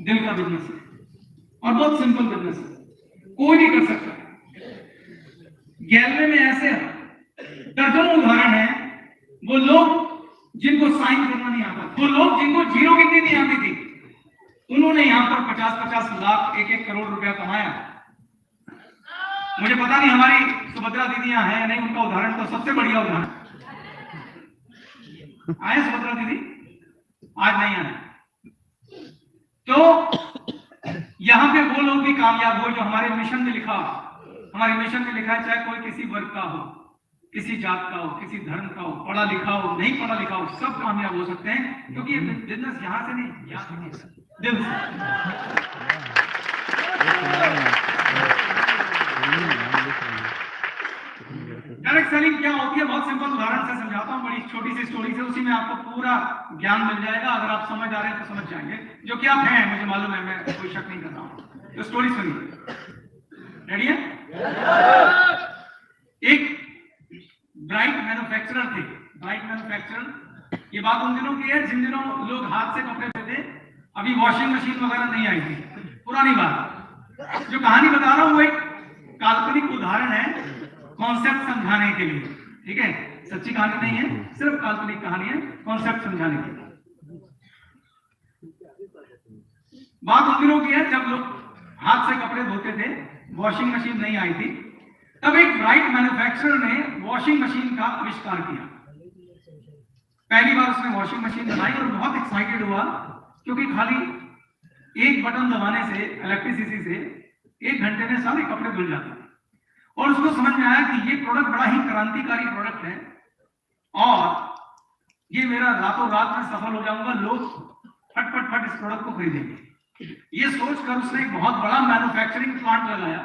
[SPEAKER 1] दिल का बिजनेस है और बहुत सिंपल बिजनेस है, कोई भी कर सकता है। गैलवे में ऐसे दर्जनों उदाहरण है, वो लोग जिनको साइन करना नहीं आता, वो लोग जिनको जीरो गिनती नहीं आती थी, उन्होंने यहां पर 50-50 लाख, 1-1 करोड़ रुपया कमाया। मुझे पता नहीं हमारी सुभद्रा दीदियां हैं या नहीं, उनका उदाहरण तो सबसे बढ़िया उदाहरण। आए सुभद्रा दीदी? आज नहीं आए। तो यहां पे वो लोग भी कामयाब हो जो हमारे मिशन में लिखा, हमारे मिशन में लिखा है, चाहे कोई किसी वर्ग का हो, किसी जात का हो, किसी धर्म का हो, पढ़ा लिखा हो, नहीं पढ़ा लिखा हो, सब कामयाब हो सकते हैं, क्योंकि ये बिजनेस यहां से नहीं, यहां से दिल से। डायरेक्ट सेलिंग क्या होती है, बहुत सिंपल उदाहरण से समझाता हूं, बड़ी छोटी सी स्टोरी से, उसी में आपको पूरा ज्ञान मिल जाएगा। अगर आप समझ आ रहे हैं तो समझ जाएंगे, जो कि आप हैं, मुझे मालूम है, मैं कोई शक नहीं कर रहा हूं। तो स्टोरी सुनिए, रेडी है? एक ब्राइट मैन्युफैक्चरर थे, ब्राइट मैन्युफैक्चरर। ये बात उन दिनों की है जिन दिनों लोग हाथ से कपड़े धोते, अभी वॉशिंग मशीन वगैरह नहीं आई थी, पुरानी बात। जो कहानी बता रहा हूं वो एक काल्पनिक उदाहरण है कॉन्सेप्ट समझाने के लिए, ठीक है? सच्ची कहानी नहीं है, सिर्फ काल्पनिक कहानी है कॉन्सेप्ट समझाने के लिए। बात उन दिनों की है जब लोग हाथ से कपड़े धोते थे, वॉशिंग मशीन नहीं आई थी। तब एक ब्राइट मैन्युफैक्चरर ने वॉशिंग मशीन का आविष्कार किया। पहली बार उसने वॉशिंग मशीन बनाई और बहुत एक्साइटेड हुआ, क्योंकि खाली एक बटन दबाने से, इलेक्ट्रिसिटी से 1 घंटे में सारे कपड़े धुल जाते थे। और उसको समझ में आया कि ये प्रोडक्ट बड़ा ही क्रांतिकारी प्रोडक्ट है और ये मेरा रातों रात में सफल हो जाऊंगा, लोग
[SPEAKER 8] फट फट फट इस प्रोडक्ट को खरीदेंगे। ये सोचकर उसने एक बहुत बड़ा मैन्युफैक्चरिंग प्लांट लगाया।